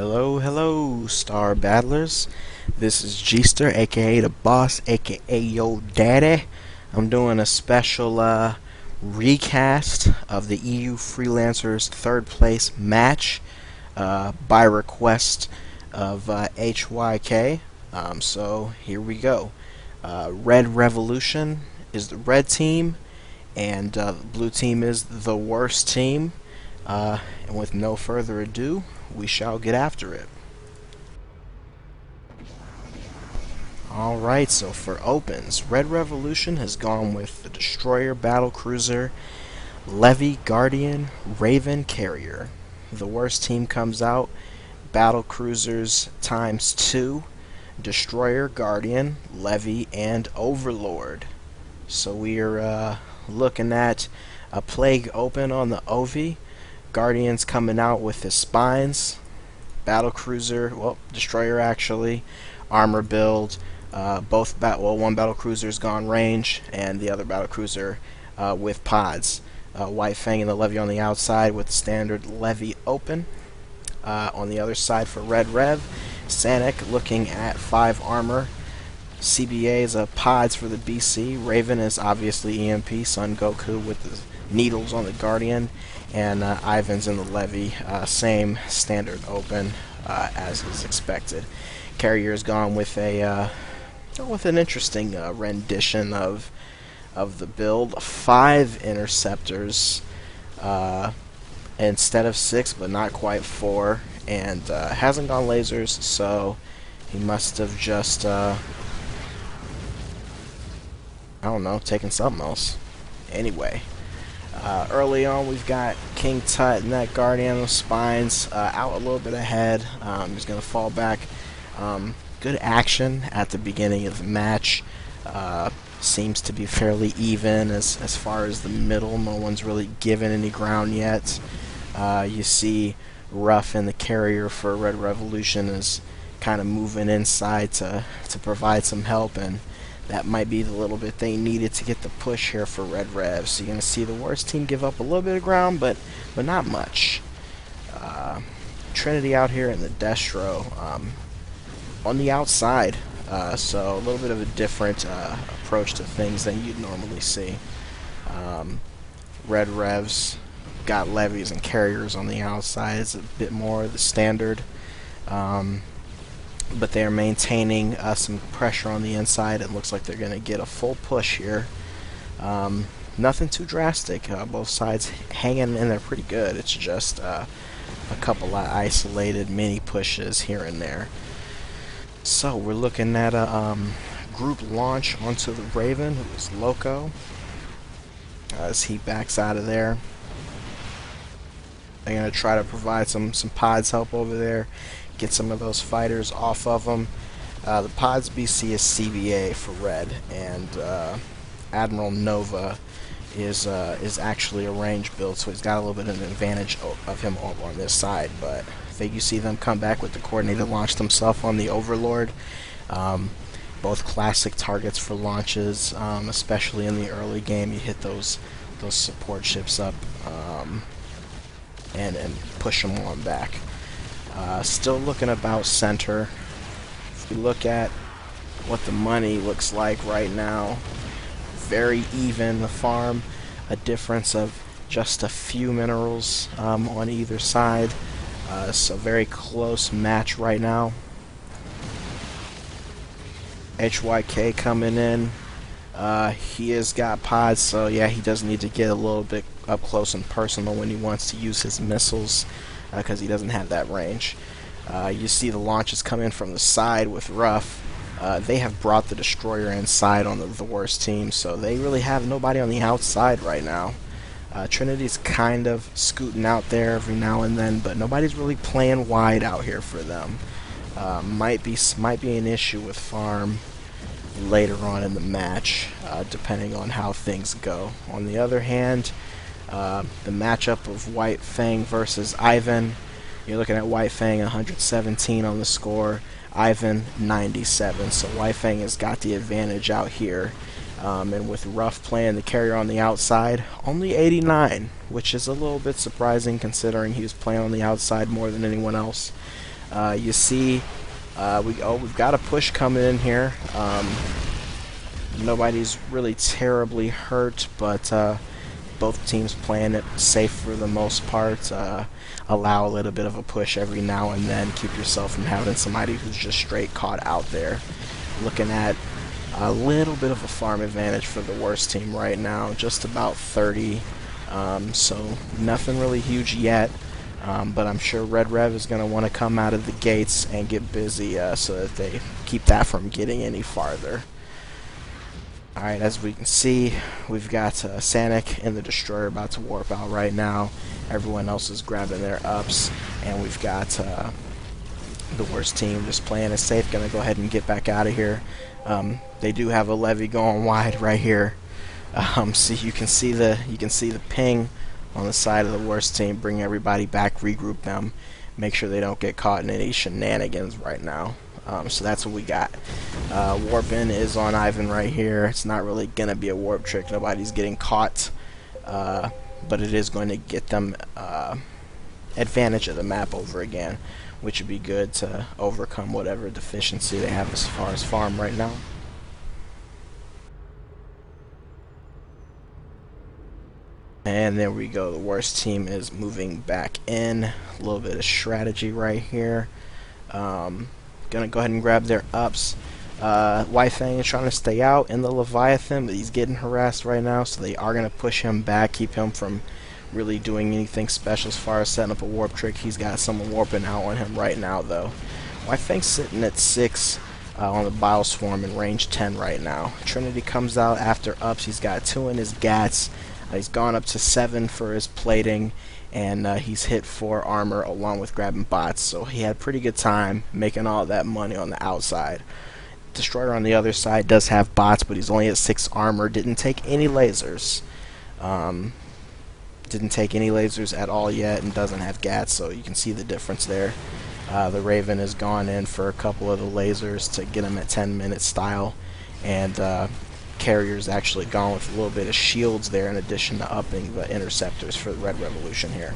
Hello, hello, Star Battlers. This is gster, aka the boss, aka Yo Daddy. I'm doing a special recast of the EU Freelancers third place match by request of HYK. So here we go. Red Revolution is the red team, and the blue team is the worst team. And with no further ado, we shall get after it. Alright, so for opens, Red Revolution has gone with the Destroyer Battlecruiser, Levy Guardian, Raven Carrier. The worst team comes out, Battlecruisers times 2, Destroyer Guardian, Levy, and Overlord. So we are looking at a Plague open on the OV. Guardian's coming out with his spines, Battlecruiser, well, Destroyer actually, armor build, one Battlecruiser's gone range, and the other Battlecruiser with pods. White Fang and the Levy on the outside with the standard Levy open. On the other side for RedRev, Sanic looking at 5 armor. CBA is pods for the BC. Raven is obviously EMP, Son Goku with the needles on the Guardian, and Ivan's in the Levy, same standard open as is expected. Carrier's gone with an interesting rendition of the build. 5 interceptors instead of 6, but not quite 4, and hasn't gone lasers, so he must have just I don't know, taken something else. Anyway. Early on, we've got King Tut and that Guardian with spines out a little bit ahead. He's going to fall back. Good action at the beginning of the match. Seems to be fairly even as far as the middle. No one's really given any ground yet. You see Ruff and the carrier for Red Revolution is kind of moving inside to provide some help, and that might be the little bit they needed to get the push here for RedRev. So you're going to see the worst team give up a little bit of ground, but not much. Trinity out here in the Destro on the outside. So a little bit of a different approach to things than you'd normally see. RedRev's got levies and carriers on the outside. It's a bit more the standard. But they're maintaining some pressure on the inside. It looks like they're going to get a full push here. Nothing too drastic. Both sides hanging in there pretty good. It's just a couple of isolated mini pushes here and there. So we're looking at a group launch onto the Raven, who is Loco, as he backs out of there. They're going to try to provide some pods help over there, get some of those fighters off of them. The pods BC is CBA for red, and Admiral Nova is actually a range build, so he's got a little bit of an advantage of him over on this side. But I think you see them come back with the coordinated launch themselves on the Overlord. Both classic targets for launches, especially in the early game. You hit those support ships up and push them on back. Still looking about center. If we look at what the money looks like right now, very even. The farm, a difference of just a few minerals on either side. So very close match right now. HYK coming in. He has got pods, so yeah, he does need to get a little bit up close and personal when he wants to use his missiles, because he doesn't have that range. You see the launches come in from the side with Ruff. They have brought the Destroyer inside on the worst team, so they really have nobody on the outside right now. Trinity's kind of scooting out there every now and then, but nobody's really playing wide out here for them. Might be an issue with farm later on in the match, depending on how things go. On the other hand, the matchup of White Fang versus Ivan, you're looking at White Fang 117 on the score, Ivan 97, so White Fang has got the advantage out here. And with Ruff playing the carrier on the outside, only 89, which is a little bit surprising considering he was playing on the outside more than anyone else. You see, we've got a push coming in here. Nobody's really terribly hurt, but both teams playing it safe for the most part. Allow a little bit of a push every now and then. Keep yourself from having somebody who's just straight caught out there. Looking at a little bit of a farm advantage for the worst team right now, just about 30. So nothing really huge yet. But I'm sure RedRev is going to want to come out of the gates and get busy so that they keep that from getting any farther. Alright, as we can see, we've got Sanic and the Destroyer about to warp out right now. Everyone else is grabbing their ups, and we've got the worst team just playing it safe. Going to go ahead and get back out of here. They do have a levy going wide right here. So you can see the ping on the side of the worst team. Bring everybody back, regroup them, make sure they don't get caught in any shenanigans right now. So that's what we got. Warping is on Ivan right here. It's not really going to be a warp trick. Nobody's getting caught. But it is going to get them advantage of the map over again, which would be good to overcome whatever deficiency they have as far as farm right now. And there we go. The worst team is moving back in. A little bit of strategy right here. Gonna go ahead and grab their ups. White Fang is trying to stay out in the Leviathan, but he's getting harassed right now, so they are gonna push him back, keep him from really doing anything special as far as setting up a warp trick. He's got someone warping out on him right now, though. White Fang's sitting at 6 on the Bioswarm in range 10 right now. Trinity comes out after ups. He's got 2 in his gats. He's gone up to 7 for his plating, and he's hit 4 armor along with grabbing bots, so he had pretty good time making all that money on the outside. Destroyer on the other side does have bots, but he's only at 6 armor. Didn't take any lasers. Didn't take any lasers at all yet, and doesn't have gats, so you can see the difference there. The Raven has gone in for a couple of the lasers to get him at 10-minute style, and Carrier's actually gone with a little bit of shields there in addition to upping the interceptors for the Red Revolution here.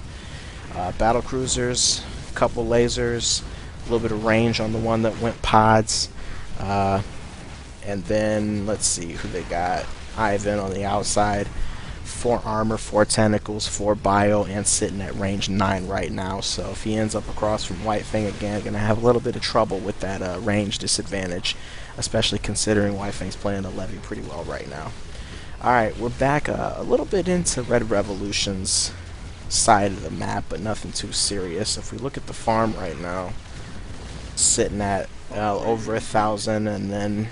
Battle cruisers, a couple lasers, a little bit of range on the one that went pods, and then let's see who they got. Ivan on the outside, 4 armor, 4 tentacles, 4 bio, and sitting at range 9 right now. So if he ends up across from White Fang again, gonna have a little bit of trouble with that range disadvantage, especially considering White Fang's playing the levy pretty well right now. Alright, we're back a little bit into Red Revolution's side of the map, but nothing too serious. If we look at the farm right now, it's sitting at over 1,000 and then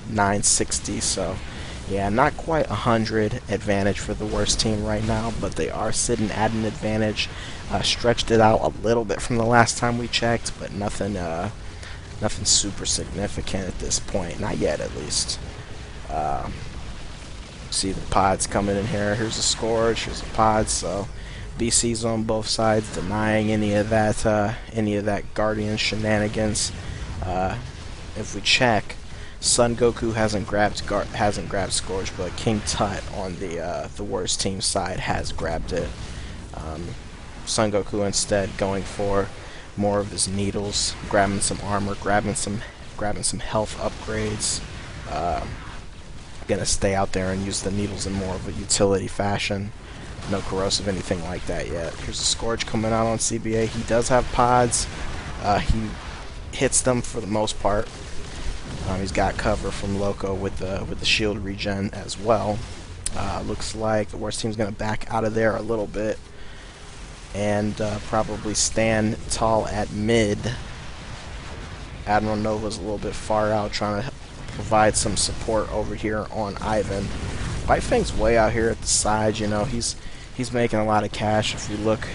960, so yeah, not quite 100 advantage for the worst team right now, but they are sitting at an advantage. Stretched it out a little bit from the last time we checked, but nothing super significant at this point, not yet at least. See the pods coming in here. Here's a Scourge, here's a pod, so BC's on both sides, denying any of that Guardian shenanigans. If we check, Son Goku hasn't grabbed Scourge, but King Tut on the worst team side has grabbed it. Son Goku instead going for more of his needles, grabbing some armor, grabbing some health upgrades. Gonna stay out there and use the needles in more of a utility fashion. No corrosive, anything like that yet. Here's a Scourge coming out on CBA. He does have pods. He hits them for the most part. He's got cover from Loco with the shield regen as well. Looks like the worst team's gonna back out of there a little bit and probably stand tall at mid. Admiral Nova's a little bit far out, trying to provide some support over here on Ivan. White Fang's way out here at the side. You know, he's making a lot of cash. If you look,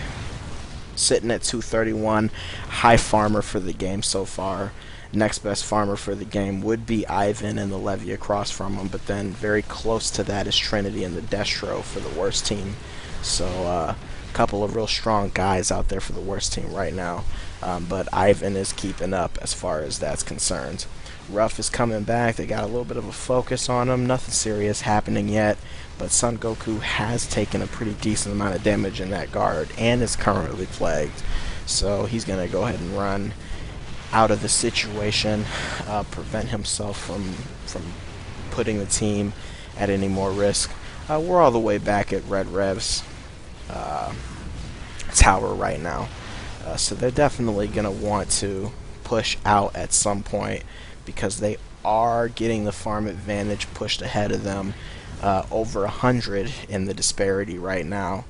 sitting at 231, high farmer for the game so far. Next best farmer for the game would be Ivan and the levy across from him, but then very close to that is Trinity and the Destro for the worst team. So a couple of real strong guys out there for the worst team right now, but Ivan is keeping up as far as that's concerned. Ruff is coming back. They got a little bit of a focus on him. Nothing serious happening yet, but Son Goku has taken a pretty decent amount of damage in that guard and is currently plagued. So he's going to go ahead and run out of the situation, prevent himself from putting the team at any more risk. We're all the way back at RedRev's tower right now, so they're definitely going to want to push out at some point, because they are getting the farm advantage pushed ahead of them, over 100 in the disparity right now,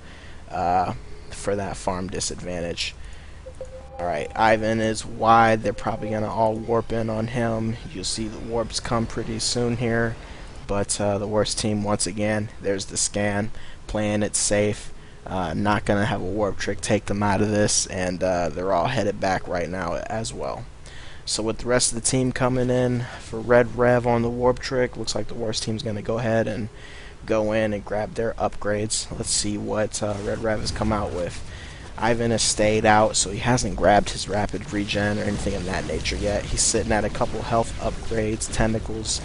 for that farm disadvantage. Alright, Ivan is wide. They're probably going to all warp in on him. You'll see the warps come pretty soon here. But the worst team, once again, there's the scan, playing it safe. Not going to have a warp trick take them out of this, and they're all headed back right now as well. So with the rest of the team coming in for RedRev on the warp trick, looks like the worst team's going to go ahead and go in and grab their upgrades. Let's see what RedRev has come out with. Ivan has stayed out, so he hasn't grabbed his rapid regen or anything of that nature yet. He's sitting at a couple health upgrades, tentacles,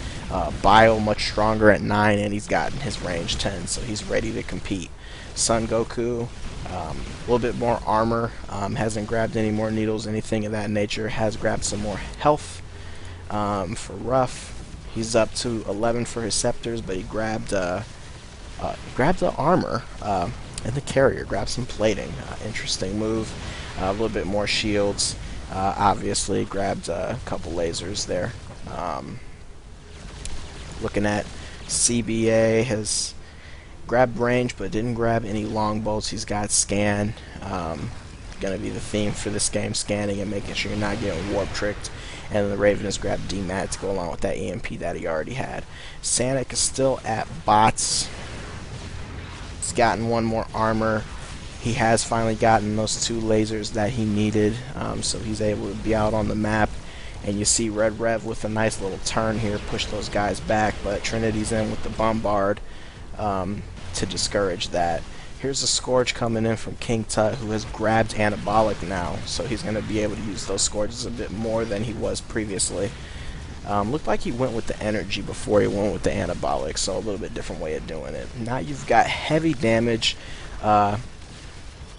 bio much stronger at 9, and he's gotten his range 10, so he's ready to compete. Son Goku, a little bit more armor, hasn't grabbed any more needles, anything of that nature, has grabbed some more health. For Ruff, he's up to 11 for his scepters, but he grabbed the armor. And the carrier grabbed some plating. Interesting move. A little bit more shields. Obviously grabbed a couple lasers there. Looking at CBA, has grabbed range but didn't grab any long bolts. He's got scan. Gonna be the theme for this game, scanning and making sure you're not getting warp tricked. And the Raven has grabbed DMAT to go along with that EMP that he already had. Sanic is still at bots. He's gotten one more armor. He has finally gotten those 2 lasers that he needed, so he's able to be out on the map. And you see RedRev with a nice little turn here, push those guys back, but Trinity's in with the bombard to discourage that. Here's a Scourge coming in from King Tut, who has grabbed Anabolic now, so he's going to be able to use those Scourges a bit more than he was previously. Looked like he went with the energy before he went with the anabolic, so a little bit different way of doing it. Now you've got heavy damage on,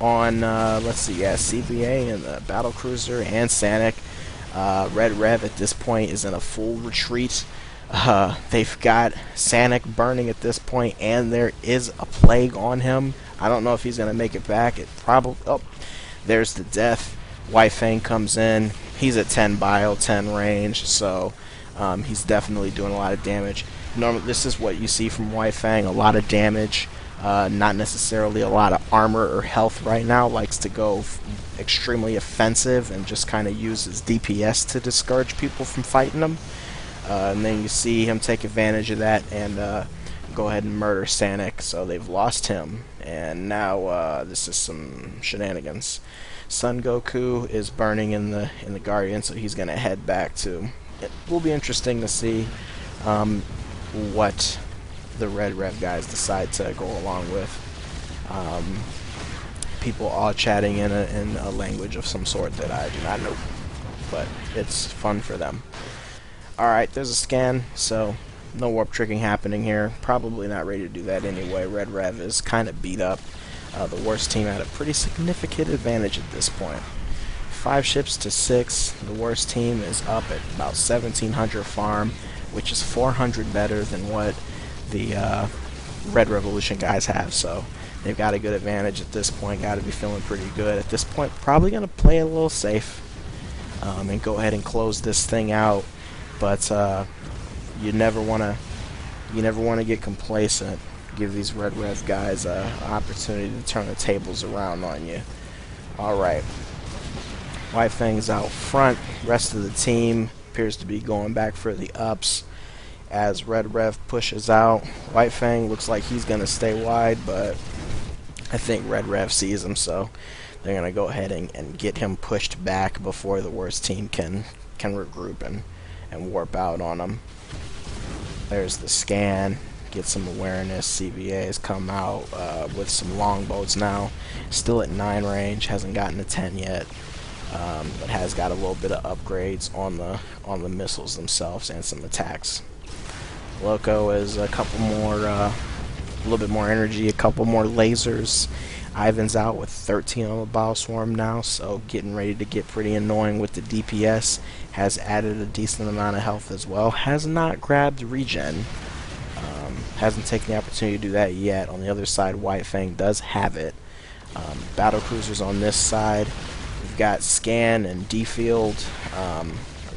let's see, yeah, CBA and the Battle Cruiser and Sanic. RedRev at this point is in a full retreat. They've got Sanic burning at this point, and there is a plague on him. I don't know if he's going to make it back. It probably, oh, there's the death. White Fang comes in. He's at 10 bio, 10 range, so he's definitely doing a lot of damage. Normally, this is what you see from White Fang, a lot of damage, not necessarily a lot of armor or health right now. Likes to go extremely offensive and just kind of use his DPS to discourage people from fighting him. And then you see him take advantage of that and go ahead and murder Sanic, so they've lost him. And now this is some shenanigans. Son Goku is burning in the Guardian, so he's gonna head back too. It will be interesting to see what the RedRev guys decide to go along with. People all chatting in a language of some sort that I do not know, but it's fun for them. Alright, there's a scan, so no warp tricking happening here. Probably not ready to do that anyway. RedRev is kind of beat up. The worst team had a pretty significant advantage at this point. 5 ships to 6. The worst team is up at about 1700 farm, which is 400 better than what the Red Revolution guys have. So they've got a good advantage at this point. Got to be feeling pretty good at this point. Probably going to play a little safe and go ahead and close this thing out. But you never want to get complacent. Give these RedRev guys an opportunity to turn the tables around on you. Alright. White Fang's out front. Rest of the team appears to be going back for the ups as RedRev pushes out. White Fang looks like he's going to stay wide, but I think RedRev sees him, so they're going to go ahead and get him pushed back before the worst team can regroup and warp out on him. There's the scan. Get some awareness. CVA has come out with some longbows now. Still at 9 range. Hasn't gotten to 10 yet. But has got a little bit of upgrades on the missiles themselves and some attacks. Loco is a couple more, a little bit more energy, a couple more lasers. Ivan's out with 13 on the Bile Swarm now, so getting ready to get pretty annoying with the DPS. Has added a decent amount of health as well. Has not grabbed regen. Hasn't taken the opportunity to do that yet. On the other side, White Fang does have it. Battle cruisers on this side. We've got Scan and D-Field,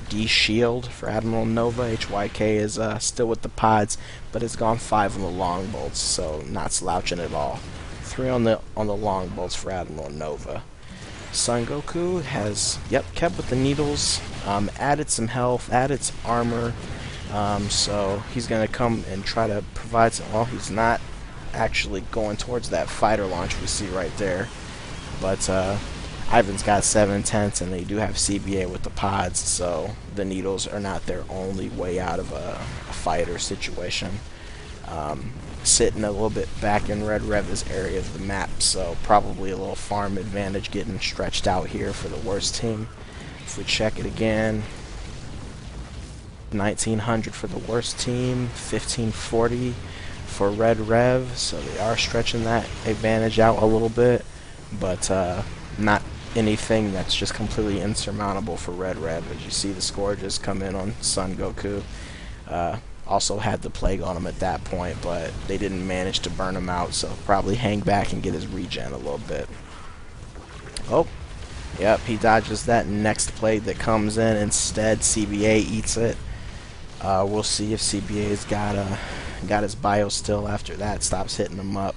D-Shield for Admiral Nova. HYK is still with the pods, but it's gone 5 on the long bolts, so not slouching at all. 3 on the long bolts for Admiral Nova. Son Goku has, kept with the needles, added some health, added some armor, so he's going to come and try to provide some, well, he's not actually going towards that fighter launch we see right there, but Ivan's got 7 tenths, and they do have CBA with the pods, so the needles are not their only way out of a fighter situation. Sitting a little bit back in RedRev's area of the map, so probably a little farm advantage getting stretched out here for the worst team. If we check it again, 1900 for the worst team, 1540 for RedRev, so they are stretching that advantage out a little bit, but not anything that's just completely insurmountable for RedRev. As you see, the Scourges come in on Son Goku. Also had the Plague on him at that point, but they didn't manage to burn him out, so probably hang back and get his regen a little bit. Oh, yep, he dodges that next Plague that comes in. Instead, CBA eats it. We'll see if CBA's got his bio still after that, stops hitting him up.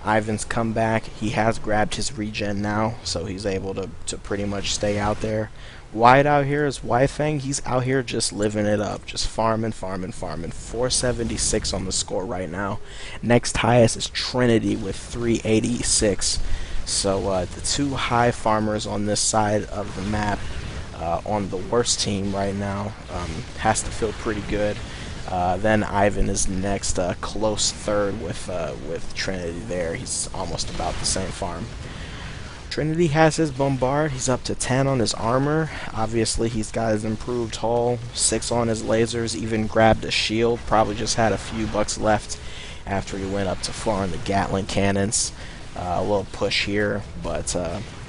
Ivan's come back. He has grabbed his regen now, so he's able to pretty much stay out there. Wide out here is White Fang. He's out here just living it up, just farming. 476 on the score right now. Next highest is Trinity with 386. So the two high farmers on this side of the map, on the worst team right now, has to feel pretty good. Then Ivan is next, close third with Trinity there. He's almost about the same farm. Trinity has his Bombard. He's up to 10 on his armor. Obviously, he's got his improved hull, 6 on his lasers, even grabbed a shield. Probably just had a few bucks left after he went up to 4 on the Gatling cannons. A little push here, but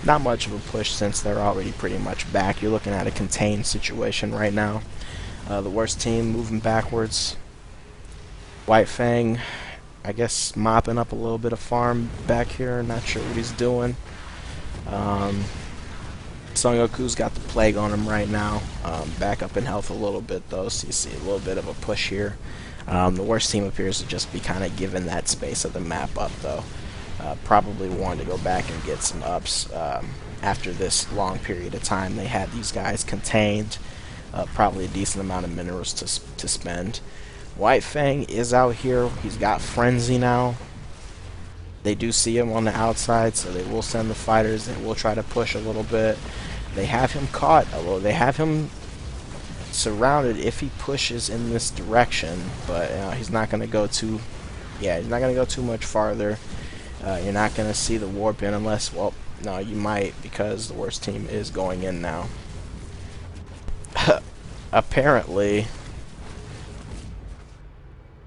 not much of a push since they're already pretty much back. You're looking at a contained situation right now. The worst team moving backwards. White Fang, I guess, mopping up a little bit of farm back here. Not sure what he's doing. Son Goku's got the Plague on him right now. Back up in health a little bit though, so you see a little bit of a push here. The worst team appears to just be kind of giving that space of the map up though. Probably wanted to go back and get some ups after this long period of time. They had these guys contained. Probably a decent amount of minerals to spend. White Fang is out here. He's got Frenzy now. They do see him on the outside, so they will send the fighters. They will try to push a little bit. They have him caught. Although they have him surrounded if he pushes in this direction, but he's not going to go too. Yeah, he's not going to go too much farther. You're not going to see the warp in unless, well, no, you might, because the worst team is going in now. Apparently,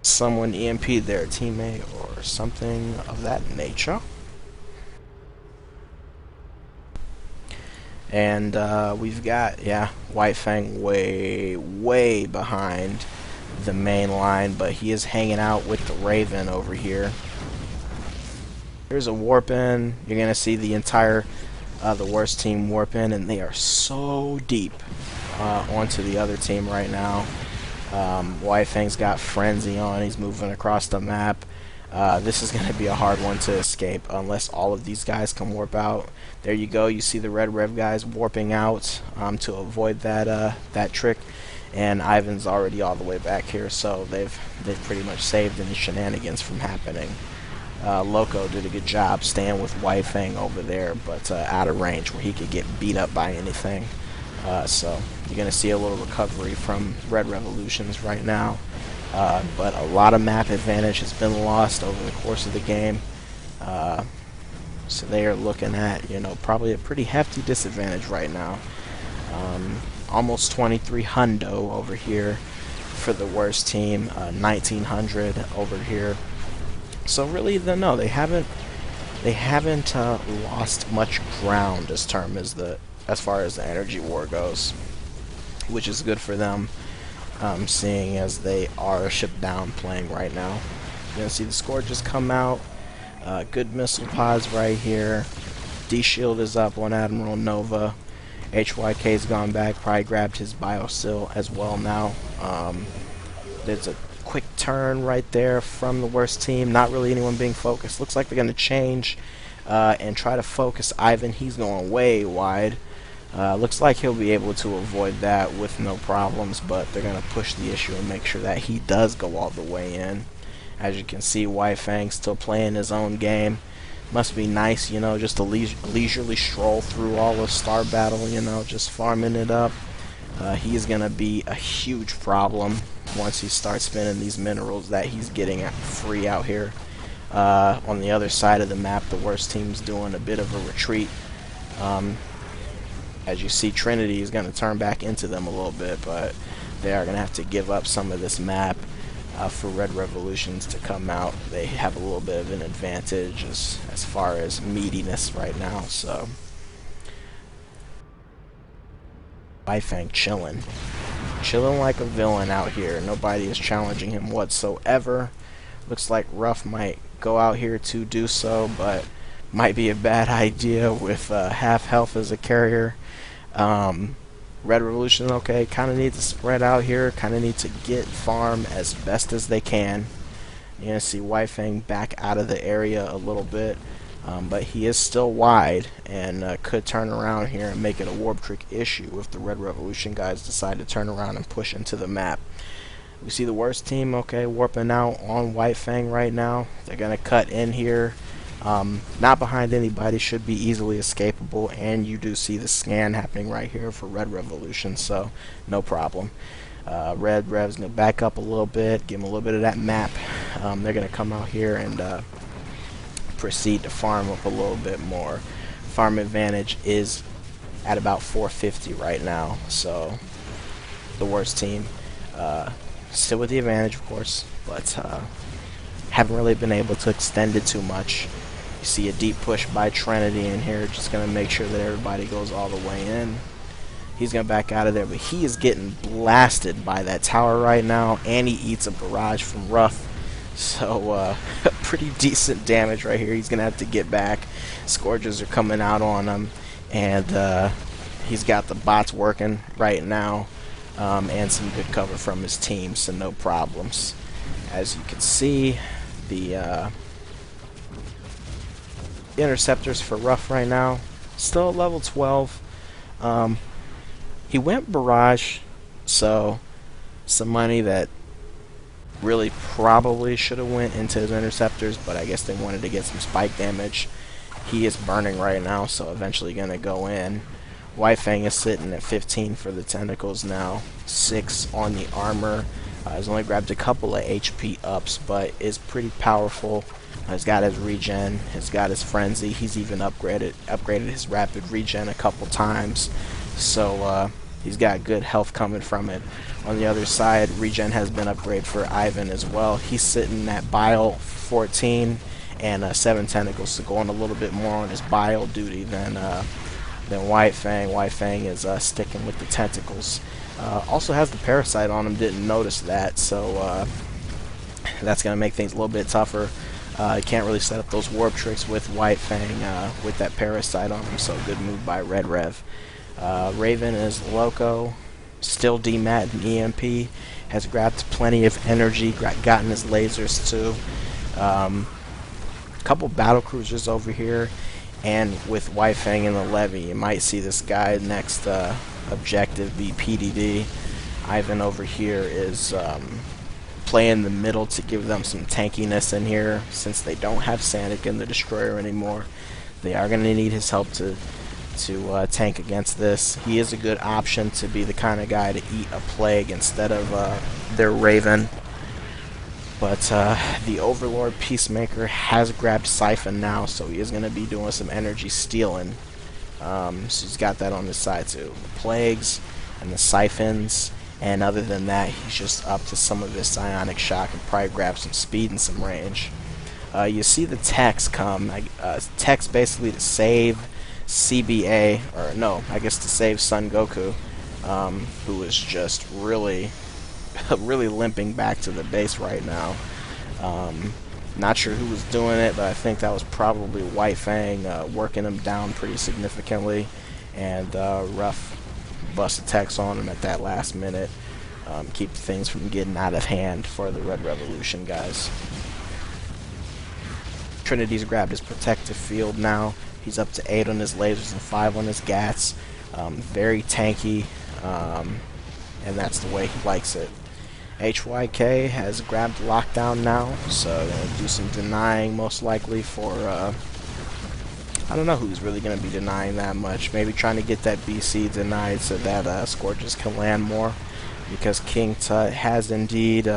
someone EMP'd their teammate or something of that nature. And we've got, White Fang way behind the main line, but he is hanging out with the Raven over here. Here's a warp in. You're going to see the entire, the worst team warp in, and they are so deep onto the other team right now. White Fang's got Frenzy on. He's moving across the map. This is going to be a hard one to escape unless all of these guys can warp out. There you go. You see the RedRev guys warping out to avoid that trick. And Ivan's already all the way back here, so they've pretty much saved any shenanigans from happening. Loco did a good job staying with White Fang over there, but out of range where he could get beat up by anything. So you're going to see a little recovery from Red Revolutions right now. But a lot of map advantage has been lost over the course of the game. So they are looking at, probably a pretty hefty disadvantage right now. Almost 23 hundo over here for the worst team, 1900 over here. So really, no, they haven't they haven't lost much ground as far as the energy war goes, which is good for them, seeing as they are a ship down playing right now. You're gonna see the Scourges come out. Good missile pods right here. D-Shield is up on Admiral Nova. HYK's gone back, probably grabbed his Biosil as well now. There's a quick turn right there from the worst team. Not really anyone being focused. Looks like they're going to change and try to focus Ivan. He's going way wide. Looks like he'll be able to avoid that with no problems, but they're going to push the issue and make sure that he does go all the way in. As you can see, White Fang still playing his own game. Must be nice, you know, just to leisurely stroll through all of Star Battle, you know, just farming it up. He is going to be a huge problem once he starts spending these minerals that he's getting free out here. On the other side of the map, the worst team's doing a bit of a retreat. As you see, Trinity is going to turn back into them a little bit, but they are going to have to give up some of this map for Red Revolutions to come out. They have a little bit of an advantage as far as meatiness right now, so Weifang chilling like a villain out here. Nobody is challenging him whatsoever. Looks like Ruff might go out here to do so, but might be a bad idea with half health as a carrier. Red Revolution, okay, kind of need to spread out here, kind of need to get farm as best as they can. You're going to see Weifang back out of the area a little bit, but he is still wide and could turn around here and make it a warp trick issue if the Red Revolution guys decide to turn around and push into the map. We see the worst team, okay, warping out on Weifang right now. They're going to cut in here. Not behind anybody, should be easily escapable, and you do see the scan happening right here for Red Revolution, so no problem. RedRev's going to back up a little bit, give him a little bit of that map. They're going to come out here and proceed to farm up a little bit more. Farm advantage is at about 450 right now, so the worst team still with the advantage, of course, but haven't really been able to extend it too much. You see a deep push by Trinity in here, just going to make sure that everybody goes all the way in. He's going to back out of there, but he is getting blasted by that tower right now, and he eats a barrage from Ruff. So, pretty decent damage right here. He's going to have to get back. Scourges are coming out on him, and he's got the bots working right now, and some good cover from his team, so no problems. As you can see, the interceptors for Ruff right now still at level 12. He went barrage, so some money that really probably should have went into his interceptors, but I guess they wanted to get some spike damage. He is burning right now, so eventually gonna go in. Weifang is sitting at 15 for the tentacles now, 6 on the armor. He's only grabbed a couple of HP ups, but is pretty powerful. He's got his regen, he's got his frenzy. He's even upgraded his rapid regen a couple times. So he's got good health coming from it. On the other side, regen has been upgraded for Ivan as well. He's sitting at Bile 14 and 7 tentacles, so going a little bit more on his Bile duty than Weifang. Weifang is sticking with the tentacles. Also has the parasite on him, didn't notice that, so that's going to make things a little bit tougher. You can't really set up those warp tricks with Weifang with that parasite on him, so good move by RedRev. Raven is loco, still demat and EMP, has grabbed plenty of energy, gotten his lasers too. Couple battle cruisers over here, and with Weifang in the levy, you might see this guy next objective be PDD. Ivan over here is playing the middle to give them some tankiness in here, since they don't have Sanic in the Destroyer anymore. They are going to need his help to tank against this. He is a good option to be the kind of guy to eat a plague instead of their Raven. But the Overlord Peacemaker has grabbed Siphon now, so he is going to be doing some energy stealing. So he's got that on his side too. The plagues and the Siphons, and other than that, he's just up to some of his Psionic Shock and probably grab some speed and some range. You see the text come. Text basically to save CBA, or no, I guess to save Son Goku, who is just really, really limping back to the base right now. Not sure who was doing it, but I think that was probably White Fang working him down pretty significantly, and Rough busted text on him at that last minute. Keep things from getting out of hand for the Red Revolution guys. Trinity's grabbed his protective field now. He's up to 8 on his lasers and 5 on his gats. Very tanky, and that's the way he likes it. HYK has grabbed lockdown now, so gonna do some denying most likely for, I don't know who's really gonna be denying that much. Maybe trying to get that BC denied so that Scourges can land more, because King Tut has indeed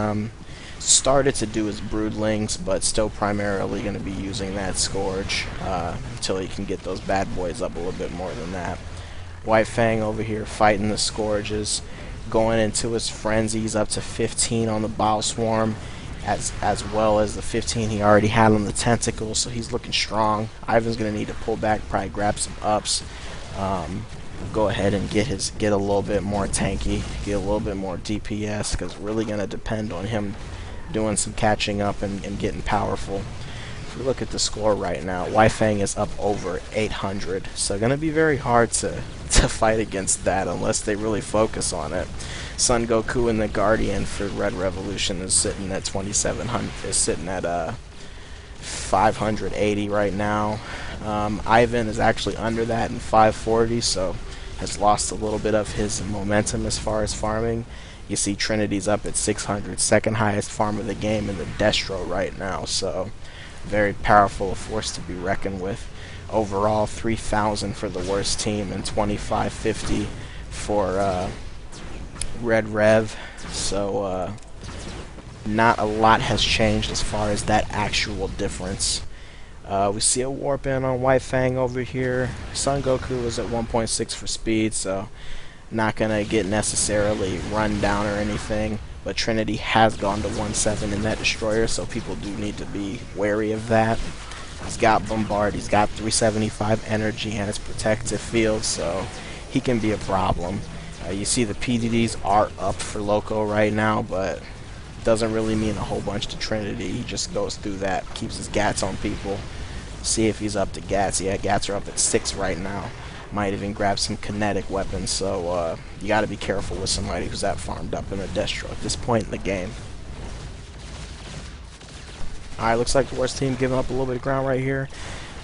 started to do his broodlings, but still primarily going to be using that Scourge until he can get those bad boys up a little bit more than that. White Fang over here fighting the Scourges, going into his frenzies up to 15 on the Bile Swarm, as well as the 15 he already had on the Tentacles, so he's looking strong. Ivan's going to need to pull back, probably grab some ups. Go ahead and get a little bit more tanky, get a little bit more DPS, because really going to depend on him doing some catching up and getting powerful. If we look at the score right now, White Fang is up over 800, so going to be very hard to fight against that unless they really focus on it. Son Goku and the Guardian for Red Revolution is sitting at 2700, is sitting at 580 right now. Ivan is actually under that in 540, so has lost a little bit of his momentum as far as farming. You see Trinity's up at 600, second highest farm of the game in the Destro right now, so very powerful, a force to be reckoned with. Overall, 3,000 for the worst team and 2,550 for RedRev, so not a lot has changed as far as that actual difference. We see a warp in on White Fang over here. Son Goku is at 1.6 for speed, so not gonna get necessarily run down or anything, but Trinity has gone to 1.7 in that destroyer, so people do need to be wary of that. He's got Bombard, he's got 375 energy and his protective field, so he can be a problem. You see the PDDs are up for Loco right now, but doesn't really mean a whole bunch to Trinity. He just goes through that, keeps his gats on people. See if he's up to gats. Yeah, gats are up at 6 right now. Might even grab some kinetic weapons, so you got to be careful with somebody who's that farmed up in a Destro at this point in the game. Alright, looks like the worst team giving up a little bit of ground right here.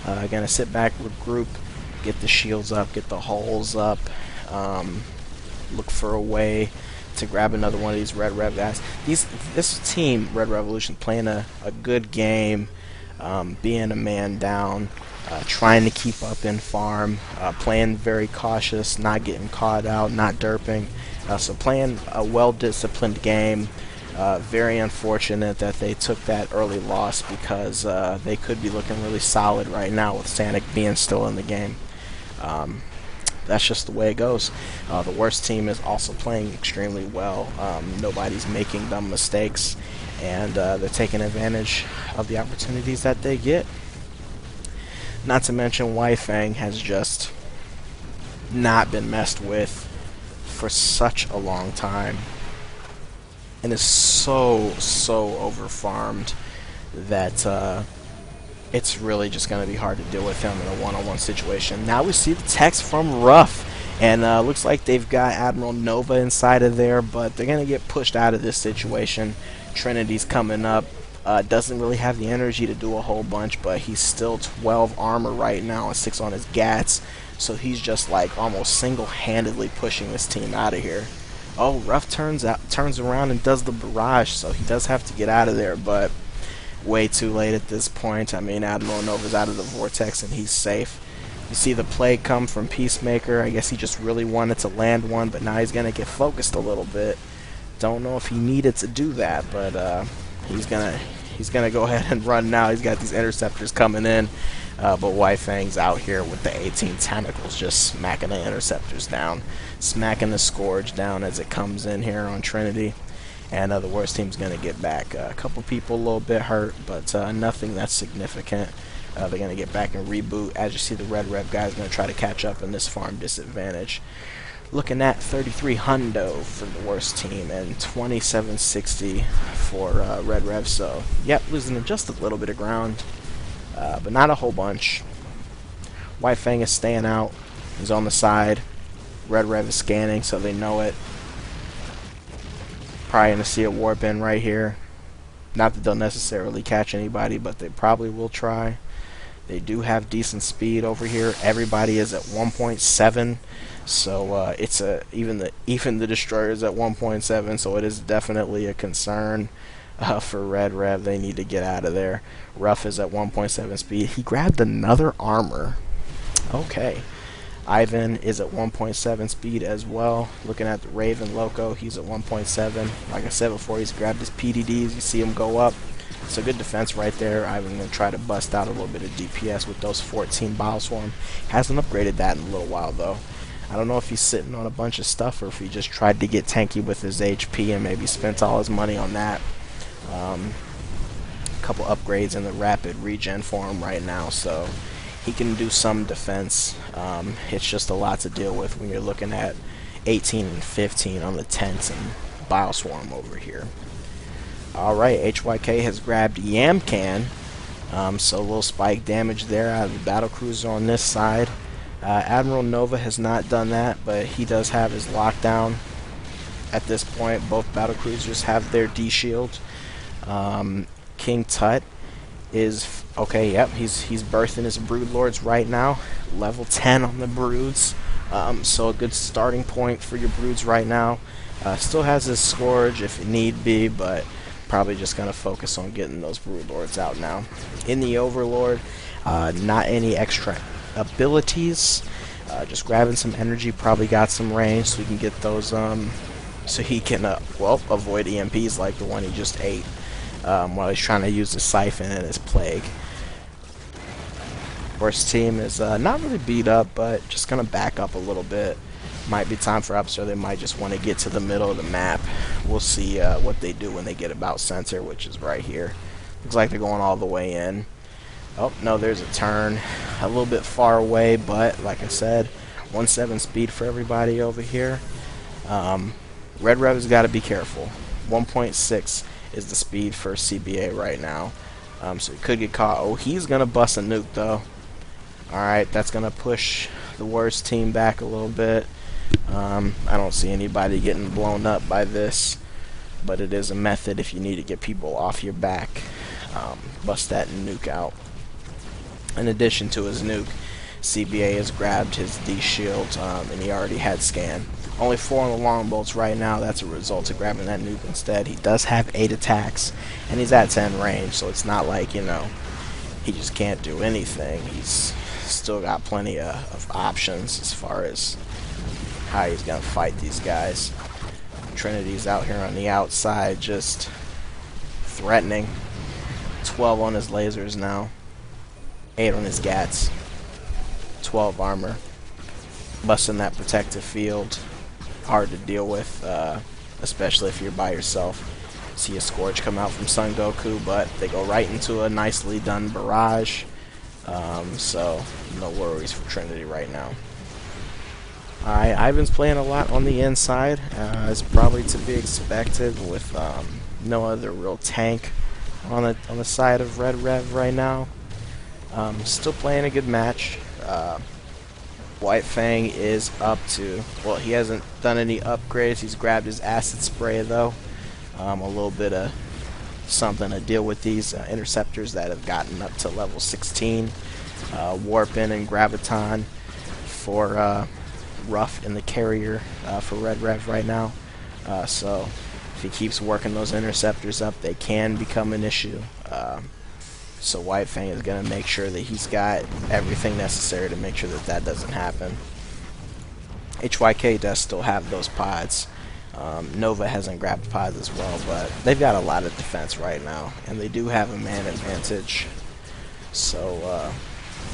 Gonna sit back, regroup, get the shields up, get the hulls up, look for a way to grab another one of these Red Rev guys. This team, Red Revolution, playing a good game, being a man down, trying to keep up in farm, playing very cautious, not getting caught out, not derping. So playing a well-disciplined game. Very unfortunate that they took that early loss, because they could be looking really solid right now with Sanic being still in the game. That's just the way it goes. The worst team is also playing extremely well. Nobody's making dumb mistakes, and they're taking advantage of the opportunities that they get. Not to mention White Fang has just not been messed with for such a long time, and is so overfarmed that it's really just going to be hard to deal with him in a one-on-one situation. Now we see the text from Ruff, and looks like they've got Admiral Nova inside of there, but they're going to get pushed out of this situation. Trinity's coming up. Doesn't really have the energy to do a whole bunch, but he's still 12 armor right now and 6 on his gats, so he's just like almost single-handedly pushing this team out of here. Oh, Ruff turns around and does the barrage, so he does have to get out of there, but way too late at this point. I mean, Admiral Nova's out of the vortex and he's safe. You see the play come from Peacemaker. I guess he just really wanted to land one, but now he's going to get focused a little bit. Don't know if he needed to do that, but he's gonna go ahead and run now. He's got these interceptors coming in, but White Fang's out here with the 18 tentacles, just smacking the interceptors down, smacking the Scourge down as it comes in here on Trinity. and the worst team's going to get back. A couple people a little bit hurt, but nothing that's significant. They're going to get back and reboot. As you see, the RedRev guy is going to try to catch up in this farm disadvantage. Looking at 33 hundo for the worst team and 2760 for RedRev. So, yep, losing just a little bit of ground, but not a whole bunch. White Fang is staying out. He's on the side. RedRev is scanning, so they know it. Probably going to see a warp in right here. Not that they'll necessarily catch anybody, but they probably will try. They do have decent speed over here. Everybody is at 1.7, so it's even the destroyer is at 1.7, so it is definitely a concern for RedRev. They need to get out of there. Ruff is at 1.7 speed. He grabbed another armor. Okay. Ivan is at 1.7 speed as well. Looking at the Raven Loco, he's at 1.7. Like I said before, he's grabbed his PDDs. You see him go up. So good defense right there. Ivan going to try to bust out a little bit of DPS with those 14 Bioswarm. Hasn't upgraded that in a little while though. I don't know if he's sitting on a bunch of stuff or if he just tried to get tanky with his HP and maybe spent all his money on that. A couple upgrades in the rapid regen for him right now, so he can do some defense. It's just a lot to deal with when you're looking at 18 and 15 on the tents and Bioswarm over here. Alright, HYK has grabbed Yamcan, so a little spike damage there out of the battlecruiser on this side. Admiral Nova has not done that, but he does have his lockdown at this point. Both battlecruisers have their D-shield. King Tut is okay. Yep, he's birthing his broodlords right now. Level 10 on the broods, so a good starting point for your broods right now. Still has his scourge if need be, but probably just gonna focus on getting those broodlords out now. In the overlord, not any extra abilities. Just grabbing some energy. Probably got some range, so we can get those. So he can well avoid EMPs like the one he just ate. While he's trying to use the siphon and his plague. Worst team is not really beat up, but just gonna back up a little bit. Might be time for ups, or they might just want to get to the middle of the map. We'll see what they do when they get about center, which is right here. Looks like they're going all the way in. Oh no, there's a turn a little bit far away, but like I said, 1.7 speed for everybody over here. RedRev has got to be careful. 1.6 is the speed for CBA right now, so he could get caught. Oh, he's gonna bust a nuke though. Alright, that's gonna push the worst team back a little bit. I don't see anybody getting blown up by this, but it is a method if you need to get people off your back. Bust that nuke out. In addition to his nuke, CBA has grabbed his D-shield, and he already had scan. Only 4 on the longbolts right now. That's a result of grabbing that nuke instead. He does have 8 attacks, and he's at 10 range, so it's not like, you know, he just can't do anything. He's still got plenty of options as far as how he's going to fight these guys. Trinity's out here on the outside just threatening. 12 on his lasers now. 8 on his gats. 12 armor. Busting that protective field. Hard to deal with, especially if you're by yourself. See a Scourge come out from Son Goku, but they go right into a nicely done barrage. So no worries for Trinity right now. Alright, Ivan's playing a lot on the inside, as probably to be expected, with no other real tank on the side of RedRev right now. Still playing a good match. White Fang is up to, well, he hasn't done any upgrades. He's grabbed his acid spray though. A little bit of something to deal with these interceptors that have gotten up to level 16. Warpin and Graviton for Ruff in the carrier for RedRev right now. So if he keeps working those interceptors up, they can become an issue. So White Fang is going to make sure that he's got everything necessary to make sure that that doesn't happen. HYK does still have those pods. Nova hasn't grabbed pods as well, but they've got a lot of defense right now, and they do have a man advantage. So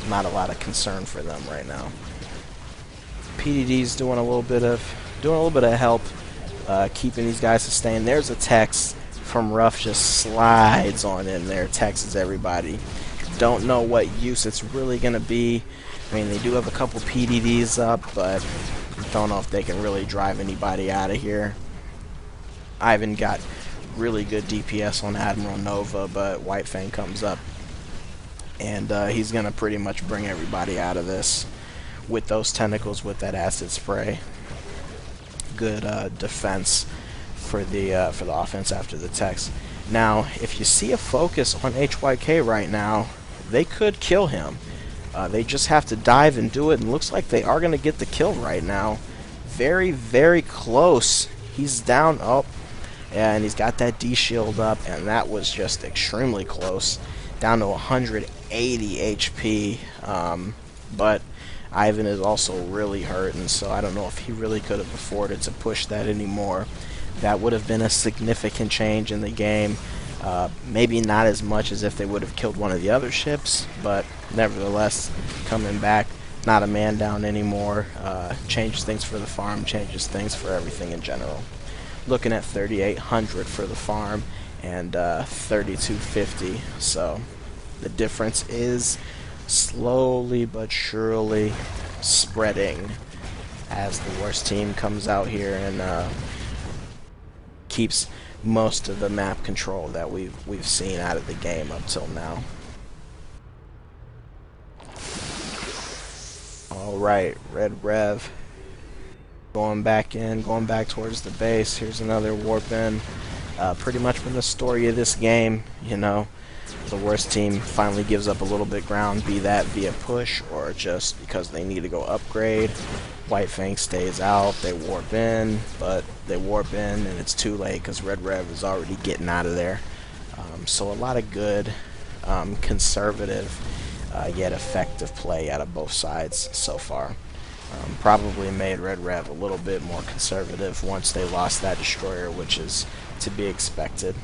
not a lot of concern for them right now. PDD's doing a little bit of help. keeping these guys sustained. There's a text from Ruff, just slides on in there, texts everybody. Don't know what use it's really going to be. I mean, they do have a couple PDDs up, but don't know if they can really drive anybody out of here. Ivan got really good DPS on Admiral Nova, but White Fang comes up, and he's going to pretty much bring everybody out of this with those tentacles, with that acid spray. Good defense for the offense after the text. Now, if you see a focus on HYK right now, they could kill him. They just have to dive and do it, and looks like they are going to get the kill right now. Very, very close. He's down. Oh, and he's got that D shield up, and that was just extremely close. Down to 180 HP. But Ivan is also really hurt, and so I don't know if he really could have afforded to push that anymore. That would have been a significant change in the game. Maybe not as much as if they would have killed one of the other ships, but nevertheless, coming back, not a man down anymore, changes things for the farm, changes things for everything in general. Looking at 3,800 for the farm and 3,250, so the difference is slowly but surely spreading as the worst team comes out here and keeps most of the map control that we've seen out of the game up till now. Alright, RedRev going back in, going back towards the base. Here's another warp in. Pretty much from the story of this game, you know, the worst team finally gives up a little bit ground, be that via push or just because they need to go upgrade. White Fang stays out, they warp in, but they warp in and it's too late because RedRev is already getting out of there. So a lot of good, conservative, yet effective play out of both sides so far. Probably made RedRev a little bit more conservative once they lost that destroyer, which is to be expected.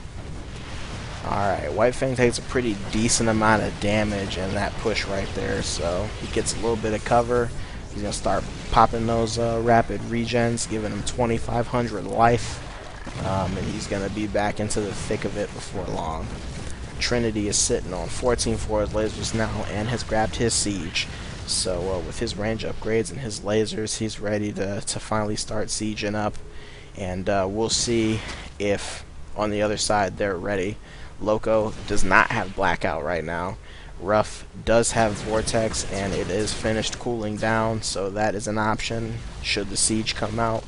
Alright, White Fang takes a pretty decent amount of damage in that push right there, so he gets a little bit of cover. He's going to start popping those rapid regens, giving him 2,500 life, and he's going to be back into the thick of it before long. Trinity is sitting on 14 for his lasers now and has grabbed his siege. So with his range upgrades and his lasers, he's ready to finally start sieging up, and we'll see if on the other side they're ready. Loco does not have Blackout right now. Ruff does have Vortex, and it is finished cooling down, so that is an option should the siege come out.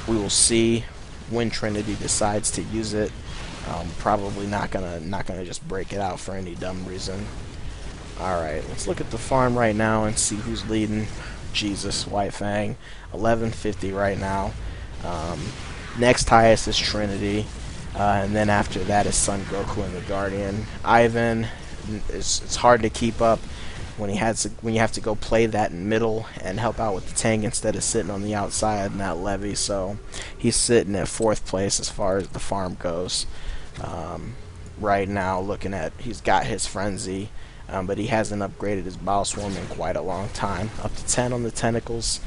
We will see when Trinity decides to use it. Probably not gonna just break it out for any dumb reason. Alright, let's look at the farm right now and see who's leading. Jesus, White Fang, 1150 right now. Next highest is Trinity. And then after that is Son Goku and the Guardian. Ivan, it's hard to keep up when you have to go play that in middle and help out with the tank instead of sitting on the outside in that levy. So he's sitting at 4th place as far as the farm goes. Right now, looking at, he's got his Frenzy, but he hasn't upgraded his Bile Swarm in quite a long time. Up to 10 on the tentacles,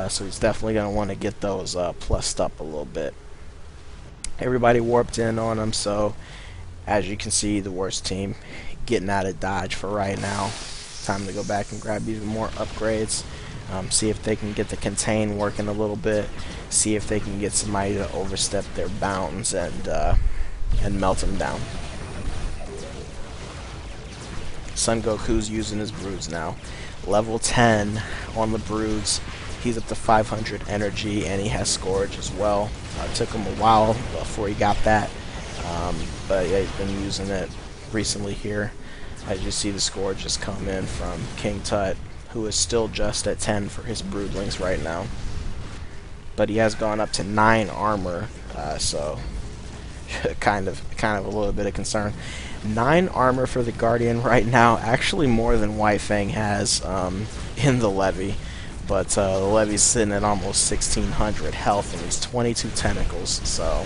so he's definitely going to want to get those plussed up a little bit. Everybody warped in on him, so as you can see, the worst team getting out of dodge for right now. Time to go back and grab even more upgrades. See if they can get the contain working a little bit. See if they can get somebody to overstep their bounds and melt them down. Son Goku's using his broods now. Level 10 on the broods. He's up to 500 energy, and he has Scourge as well. Took him a while before he got that, but yeah, he's been using it recently here. As you see, the Scourge just come in from King Tut, who is still just at 10 for his broodlings right now. But he has gone up to 9 armor, so kind of a little bit of concern. 9 armor for the Guardian right now, actually more than White Fang has in the levy. But the levy's sitting at almost 1,600 health, and he's 22 tentacles, so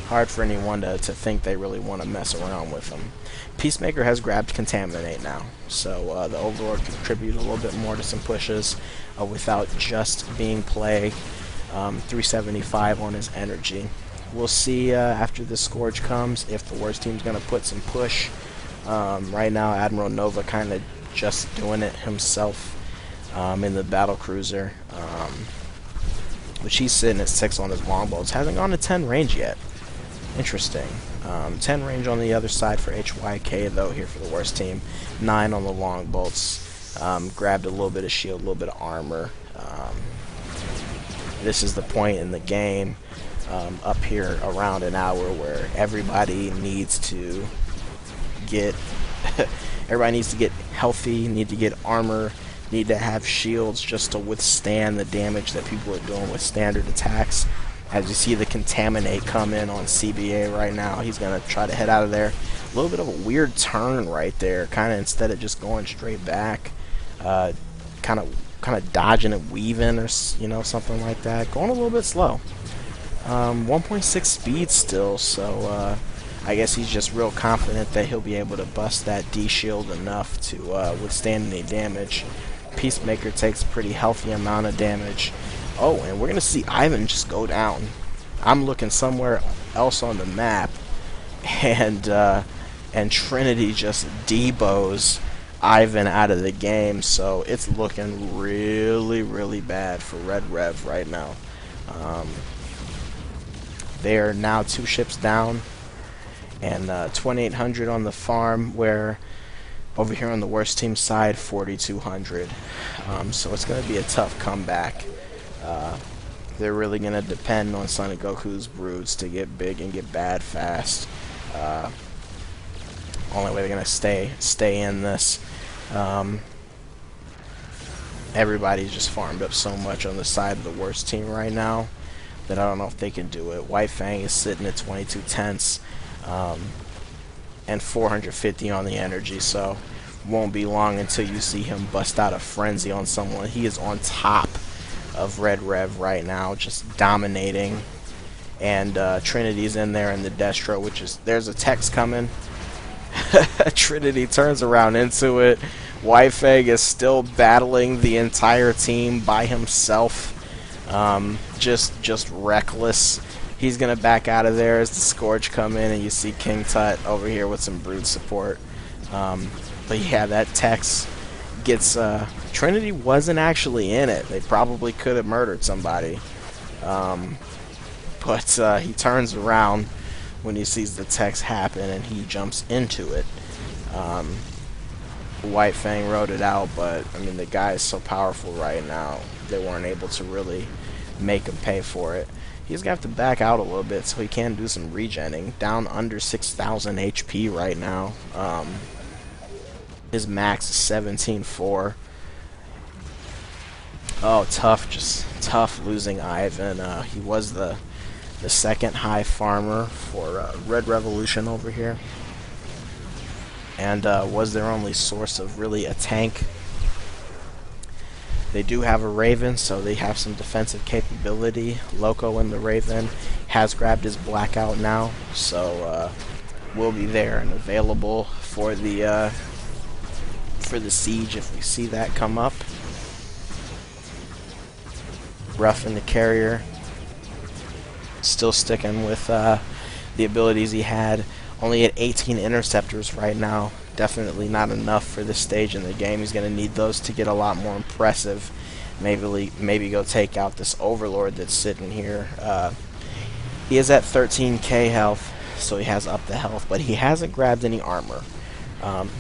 hard for anyone to think they really want to mess around with him. Peacemaker has grabbed Contaminate now, so the Overlord can contribute a little bit more to some pushes without just being Plague. 375 on his energy. We'll see after this Scourge comes if the worst team's going to put some push. Right now, Admiral Nova kind of just doing it himself in the battle cruiser, which he's sitting at 6 on his longbolts. Hasn't gone to 10 range yet. Interesting. 10 range on the other side for HYK though here for the worst team. 9 on the longbolts. Grabbed a little bit of shield, a little bit of armor. This is the point in the game up here around an hour where everybody needs to get healthy, need to get armor, need to have shields just to withstand the damage that people are doing with standard attacks. As you see the Contaminate come in on CBA right now, he's going to try to head out of there. A little bit of a weird turn right there, kind of instead of just going straight back, kind of dodging and weaving or something like that. Going a little bit slow. 1.6 speed still, so I guess he's just real confident that he'll be able to bust that D shield enough to withstand any damage. Peacemaker takes a pretty healthy amount of damage. Oh, and we're going to see Ivan just go down. I'm looking somewhere else on the map, and Trinity just debows Ivan out of the game, so it's looking really, really bad for RedRev right now. They are now 2 ships down, and 2,800 on the farm, where over here on the worst team side, 4,200. So it's going to be a tough comeback. They're really going to depend on Son of Goku's broods to get big and get bad fast. Only way they're going to stay in this. Everybody's just farmed up so much on the side of the worst team right now that I don't know if they can do it. White Fang is sitting at 22 tenths and 450 on the energy, so won't be long until you see him bust out a frenzy on someone. He is on top of RedRev right now, just dominating, and Trinity's in there in the Destro, which is, there's a text coming. Trinity turns around into it. White Fang is still battling the entire team by himself, just reckless. He's gonna back out of there as the Scourge come in, and you see King Tut over here with some brood support. But yeah, that text gets Trinity wasn't actually in it. They probably could have murdered somebody, but he turns around when he sees the text happen and he jumps into it. White Fang wrote it out, but I mean, the guy is so powerful right now, they weren't able to really make him pay for it. He's gonna have to back out a little bit so he can do some regenning. Down under 6,000 HP right now. His max is 17.4. Oh, tough, just tough losing Ivan. He was the second high farmer for Red Revolution over here, and was their only source of really a tank. They do have a Raven, so they have some defensive capability. Loco in the Raven has grabbed his blackout now, so will be there and available for the siege if we see that come up. Ruff in the carrier, still sticking with the abilities he had. Only at 18 interceptors right now. Definitely not enough for this stage in the game. He's going to need those to get a lot more impressive. Maybe go take out this Overlord that's sitting here. He is at 13k health, so he has up the health, but he hasn't grabbed any armor.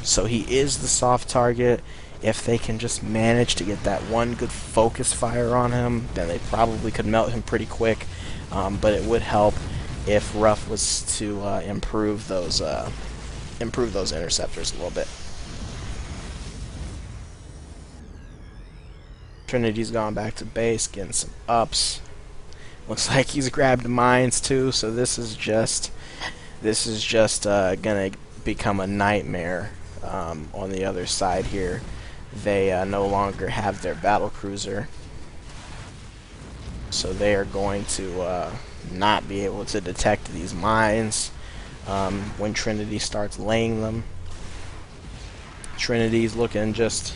So he is the soft target. If they can just manage to get that one good focus fire on him, then they probably could melt him pretty quick. But it would help if Ruff was to improve those interceptors a little bit. Trinity's gone back to base, getting some ups. Looks like he's grabbed mines too, so this is just gonna become a nightmare on the other side here. They no longer have their battle cruiser, so they are going to not be able to detect these mines when Trinity starts laying them. Trinity's looking just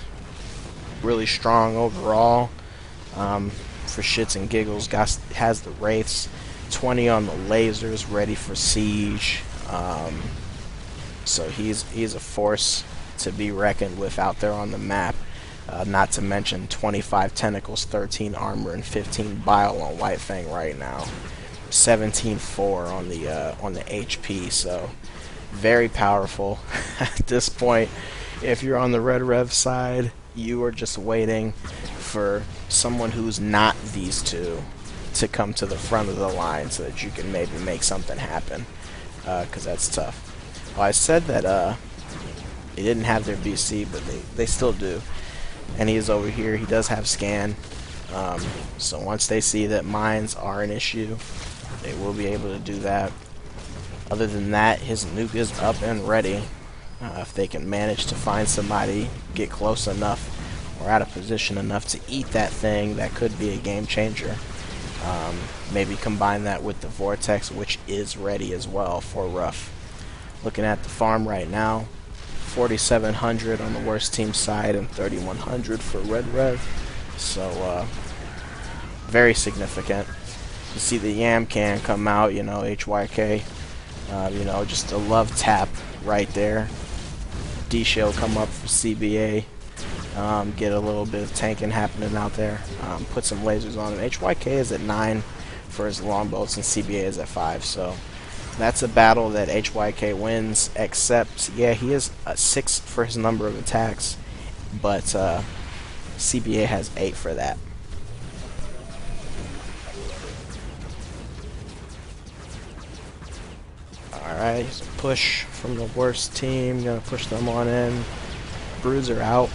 really strong overall. for shits and giggles. Has the wraiths, 20 on the lasers, ready for siege. So he's a force to be reckoned with out there on the map. Not to mention 25 tentacles, 13 armor, and 15 bile on White Fang right now. 17-4 on the HP. So very powerful. At this point, if you're on the RedRev side, you are just waiting for someone who's not these two to come to the front of the line so that you can maybe make something happen, because that's tough. Well, I said that they didn't have their BC, but they still do. And he is over here. He does have scan. So once they see that mines are an issue, they will be able to do that. Other than that, his nuke is up and ready. If they can manage to find somebody, get close enough, or out of position enough to eat that thing, that could be a game changer. Maybe combine that with the Vortex, which is ready as well for Rough. Looking at the farm right now, 4,700 on the worst team side and 3,100 for RedRev. So very significant. You see the Yam can come out, you know, HYK. You know, just a love tap right there. D-Shell come up for CBA. Get a little bit of tanking happening out there. Put some lasers on him. HYK is at 9 for his longboats and CBA is at 5. So that's a battle that HYK wins, except, yeah, he is 6 for his number of attacks, but CBA has 8 for that. Alright, so push from the worst team. Gonna push them on in. Broods are out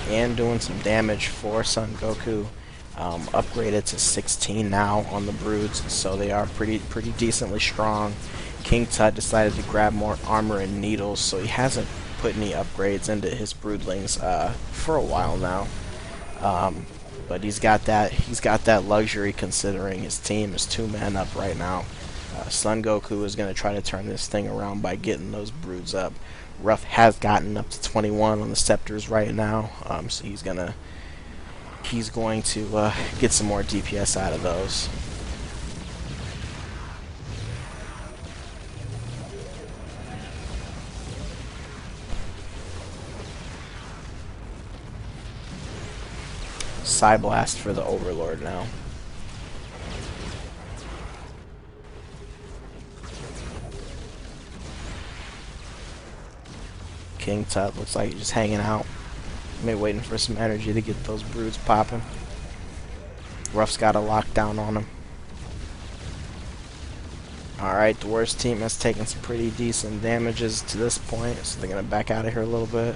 and doing some damage for Son Goku. Upgraded to 16 now on the Broods, so they are pretty decently strong. King Tut decided to grab more armor and needles, so he hasn't put any upgrades into his broodlings for a while now. But he's got that luxury, considering his team is 2-man up right now. Son Goku is going to try to turn this thing around by getting those broods up. Ruff has gotten up to 21 on the scepters right now, so he's going to get some more DPS out of those. Psy Blast for the Overlord now. King Tut looks like he's just hanging out. Maybe waiting for some energy to get those broods popping. Ruff's got a lockdown on him. Alright, the worst team has taken some pretty decent damages to this point, so they're going to back out of here a little bit.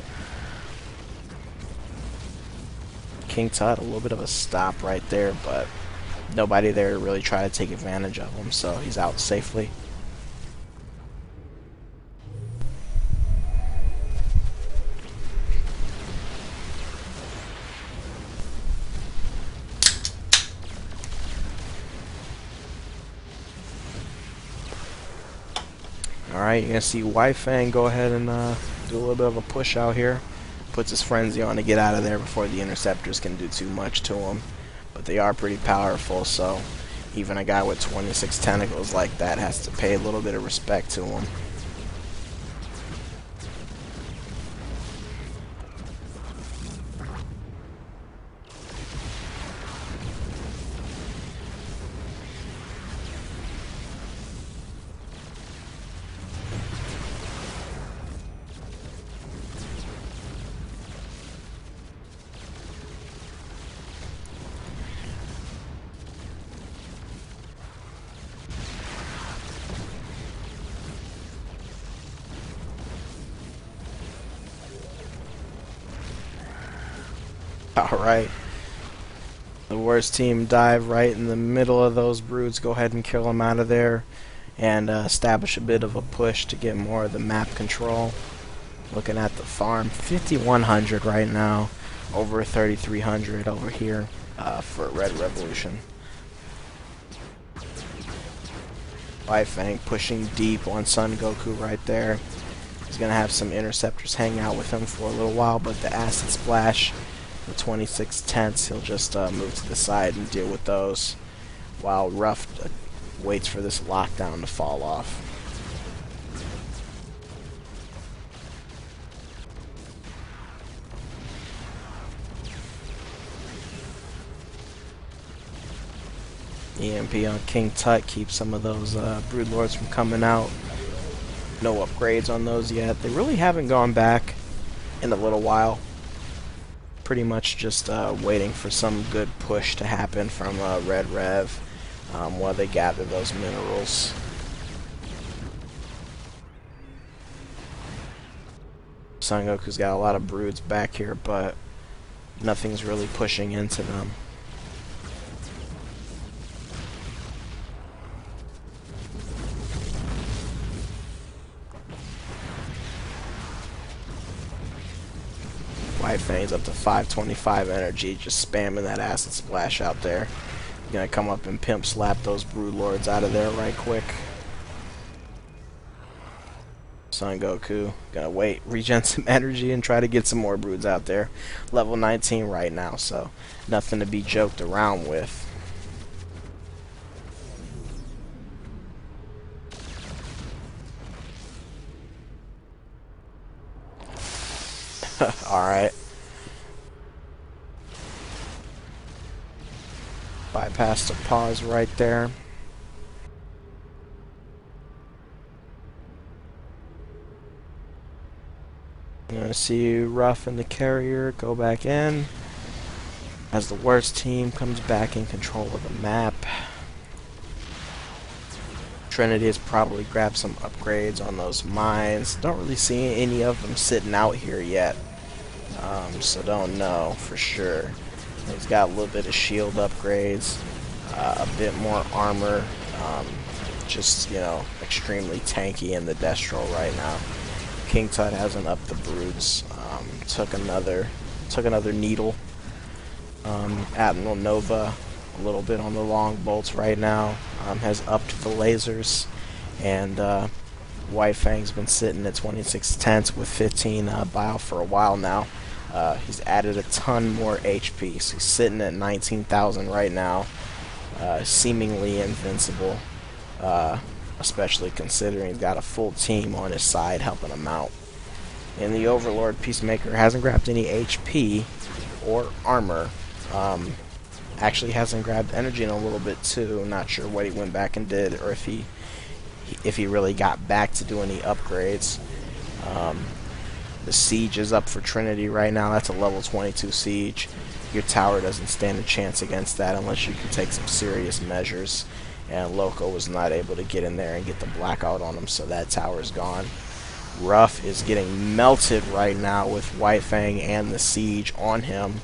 King Tut, a little bit of a stop right there, but nobody there to really try to take advantage of him, so he's out safely. Alright, you're going to see White Fang go ahead and do a little bit of a push out here. Puts his frenzy on to get out of there before the interceptors can do too much to him. But they are pretty powerful, so even a guy with 26 tentacles like that has to pay a little bit of respect to him. Alright. The worst team dive right in the middle of those broods. Go ahead and kill them out of there. And establish a bit of a push to get more of the map control. Looking at the farm. 5,100 right now. Over 3,300 over here for Red Revolution. White Fang pushing deep on Son Goku right there. He's going to have some interceptors hang out with him for a little while, but the acid splash the 26 tenths, he'll just move to the side and deal with those, while Rough waits for this lockdown to fall off. EMP on King Tut keeps some of those Broodlords from coming out. No upgrades on those yet. They really haven't gone back in a little while. Pretty much just waiting for some good push to happen from RedRev while they gather those minerals. Son Goku's got a lot of broods back here, but nothing's really pushing into them. White Fang's up to 525 energy, just spamming that acid splash out there. Gonna come up and pimp slap those Broodlords out of there right quick. Son Goku gonna wait, regen some energy, and try to get some more broods out there. Level 19 right now, so nothing to be joked around with. Alright. Bypass the pause right there. I'm gonna see Rough and the carrier go back in as the worst team comes back in control of the map. Trinity has probably grabbed some upgrades on those mines. Don't really see any of them sitting out here yet, so don't know for sure. He's got a little bit of shield upgrades, a bit more armor, just, you know, extremely tanky in the Destro right now. King Tut hasn't upped the broods, took another needle. Admiral Nova, a little bit on the long bolts right now, has upped the lasers, and White Fang's been sitting at 26 tenths with 15 bio for a while now. He's added a ton more HP, so he's sitting at 19,000 right now, seemingly invincible, especially considering he's got a full team on his side helping him out. And the Overlord Peacemaker hasn't grabbed any HP or armor. Actually hasn't grabbed energy in a little bit too. Not sure what he went back and did, or if he really got back to do any upgrades. The siege is up for Trinity right now. That's a level 22 siege. Your tower doesn't stand a chance against that unless you can take some serious measures. And Loco was not able to get in there and get the blackout on him, so that tower's gone. Rough is getting melted right now with White Fang and the siege on him,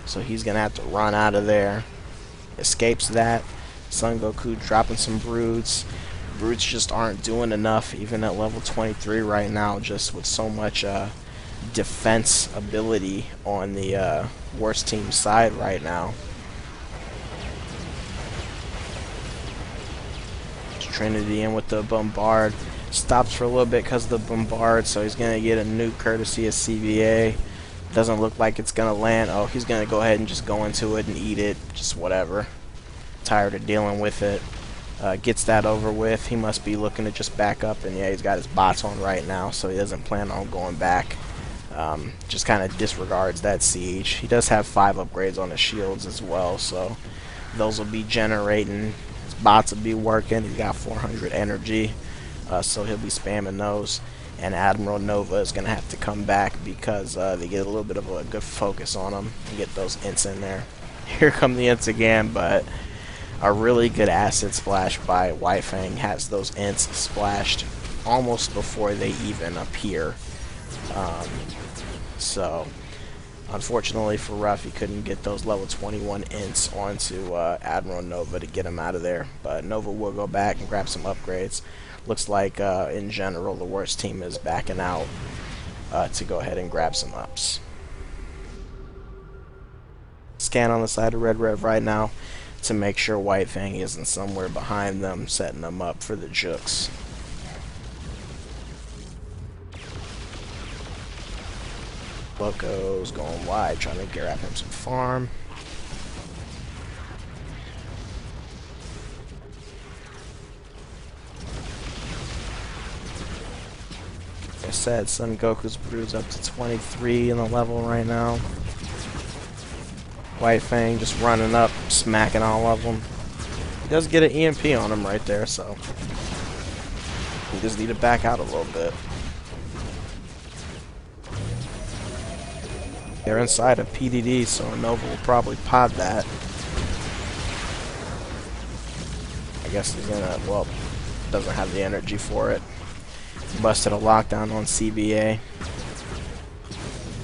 so he's gonna have to run out of there. Escapes that. Son Goku dropping some broods. Broods just aren't doing enough, even at level 23 right now, just with so much defense ability on the worst team side right now. Trinity in with the bombard. Stops for a little bit because of the bombard, so he's going to get a nuke courtesy of CBA. Doesn't look like it's going to land. Oh, he's going to go ahead and just go into it and eat it. Just whatever. Tired of dealing with it. Gets that over with. He must be looking to just back up, and yeah, he's got his bots on right now, so he doesn't plan on going back. Just kind of disregards that siege. He does have 5 upgrades on his shields as well, so those will be generating. His bots will be working. He's got 400 energy, so he'll be spamming those. And Admiral Nova is going to have to come back because they get a little bit of a good focus on him and get those ints in there. Here come the ints again, but a really good acid splash by White Fang has those ints splashed almost before they even appear. So unfortunately for Rough, he couldn't get those level 21 ints onto Admiral Nova to get him out of there, but Nova will go back and grab some upgrades. Looks like in general the worst team is backing out to go ahead and grab some ups. Scan on the side of RedRev right now to make sure White Fang isn't somewhere behind them, setting them up for the jukes. Loco's going wide, trying to grab him some farm. Like I said, Son Goku's brood's up to 23 in the level right now. White Fang just running up, smacking all of them. He does get an EMP on him right there, so he just need to back out a little bit. They're inside of PDD, so Nova will probably pod that. I guess he's gonna, well, doesn't have the energy for it. Busted a lockdown on CBA.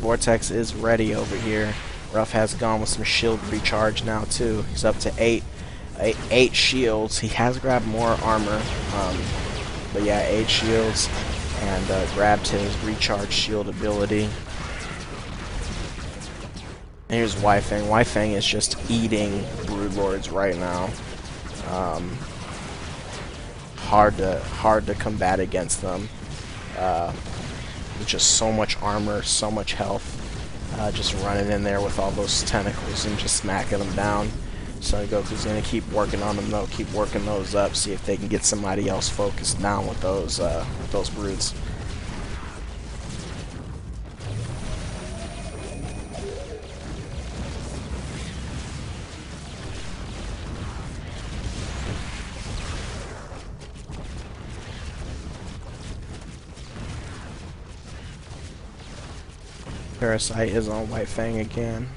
Vortex is ready over here. Ruff has gone with some shield recharge now too. He's up to eight shields. He has grabbed more armor, but yeah, 8 shields, and grabbed his recharge shield ability. And here's Wi-Fang. Wi-Fang is just eating Broodlords right now. Hard to combat against them. With just so much armor, so much health. Just running in there with all those tentacles and just smacking them down. Son Goku's gonna keep working on them though, keep working those up, see if they can get somebody else focused down with those broods. Parasite is on White Fang again.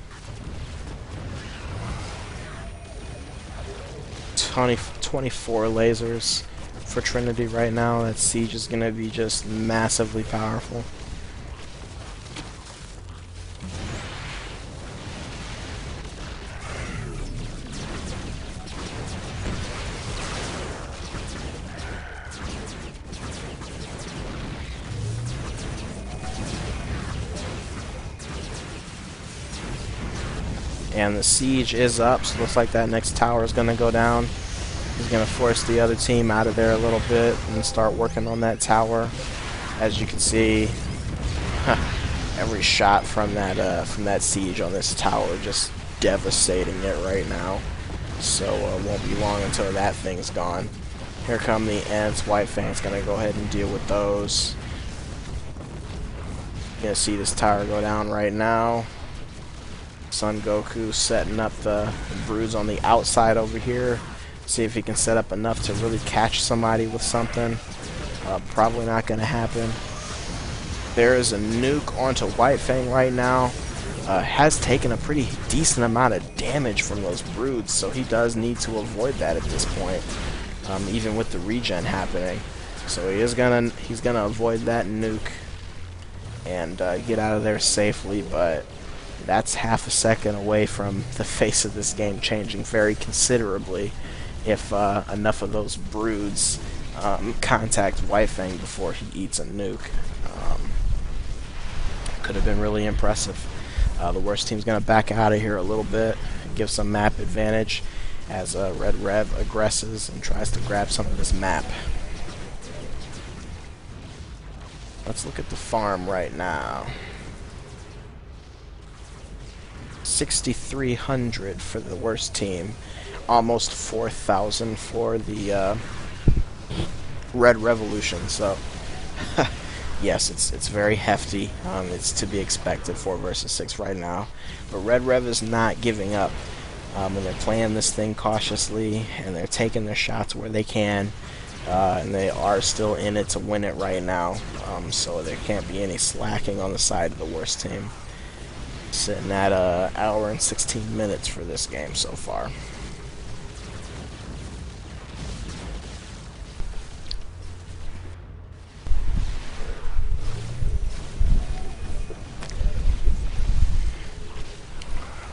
24 lasers for Trinity right now. That siege is going to be just massively powerful. And the siege is up, so it looks like that next tower is going to go down. He's going to force the other team out of there a little bit and start working on that tower. As you can see, every shot from that siege on this tower just devastating it right now. So it won't be long until that thing's gone. Here come the Ents. White Fang's going to go ahead and deal with those. You're going to see this tower go down right now. Son Goku setting up the broods on the outside over here. See if he can set up enough to really catch somebody with something. Probably not going to happen. There is a nuke onto White Fang right now. Has taken a pretty decent amount of damage from those broods, so he does need to avoid that at this point, even with the regen happening. So he's gonna avoid that nuke and get out of there safely, but that's half a second away from the face of this game changing very considerably if enough of those broods contact White Fang before he eats a nuke. Could have been really impressive. The worst team's going to back out of here a little bit, give some map advantage as RedRev aggresses and tries to grab some of this map. Let's look at the farm right now. 6,300 for the worst team, almost 4,000 for the Red Revolution. So yes, it's very hefty. It's to be expected, 4 versus 6 right now. But RedRev is not giving up. And they're playing this thing cautiously, and they're taking their shots where they can. And they are still in it to win it right now. So there can't be any slacking on the side of the worst team. Sitting at an hour and 16 minutes for this game so far.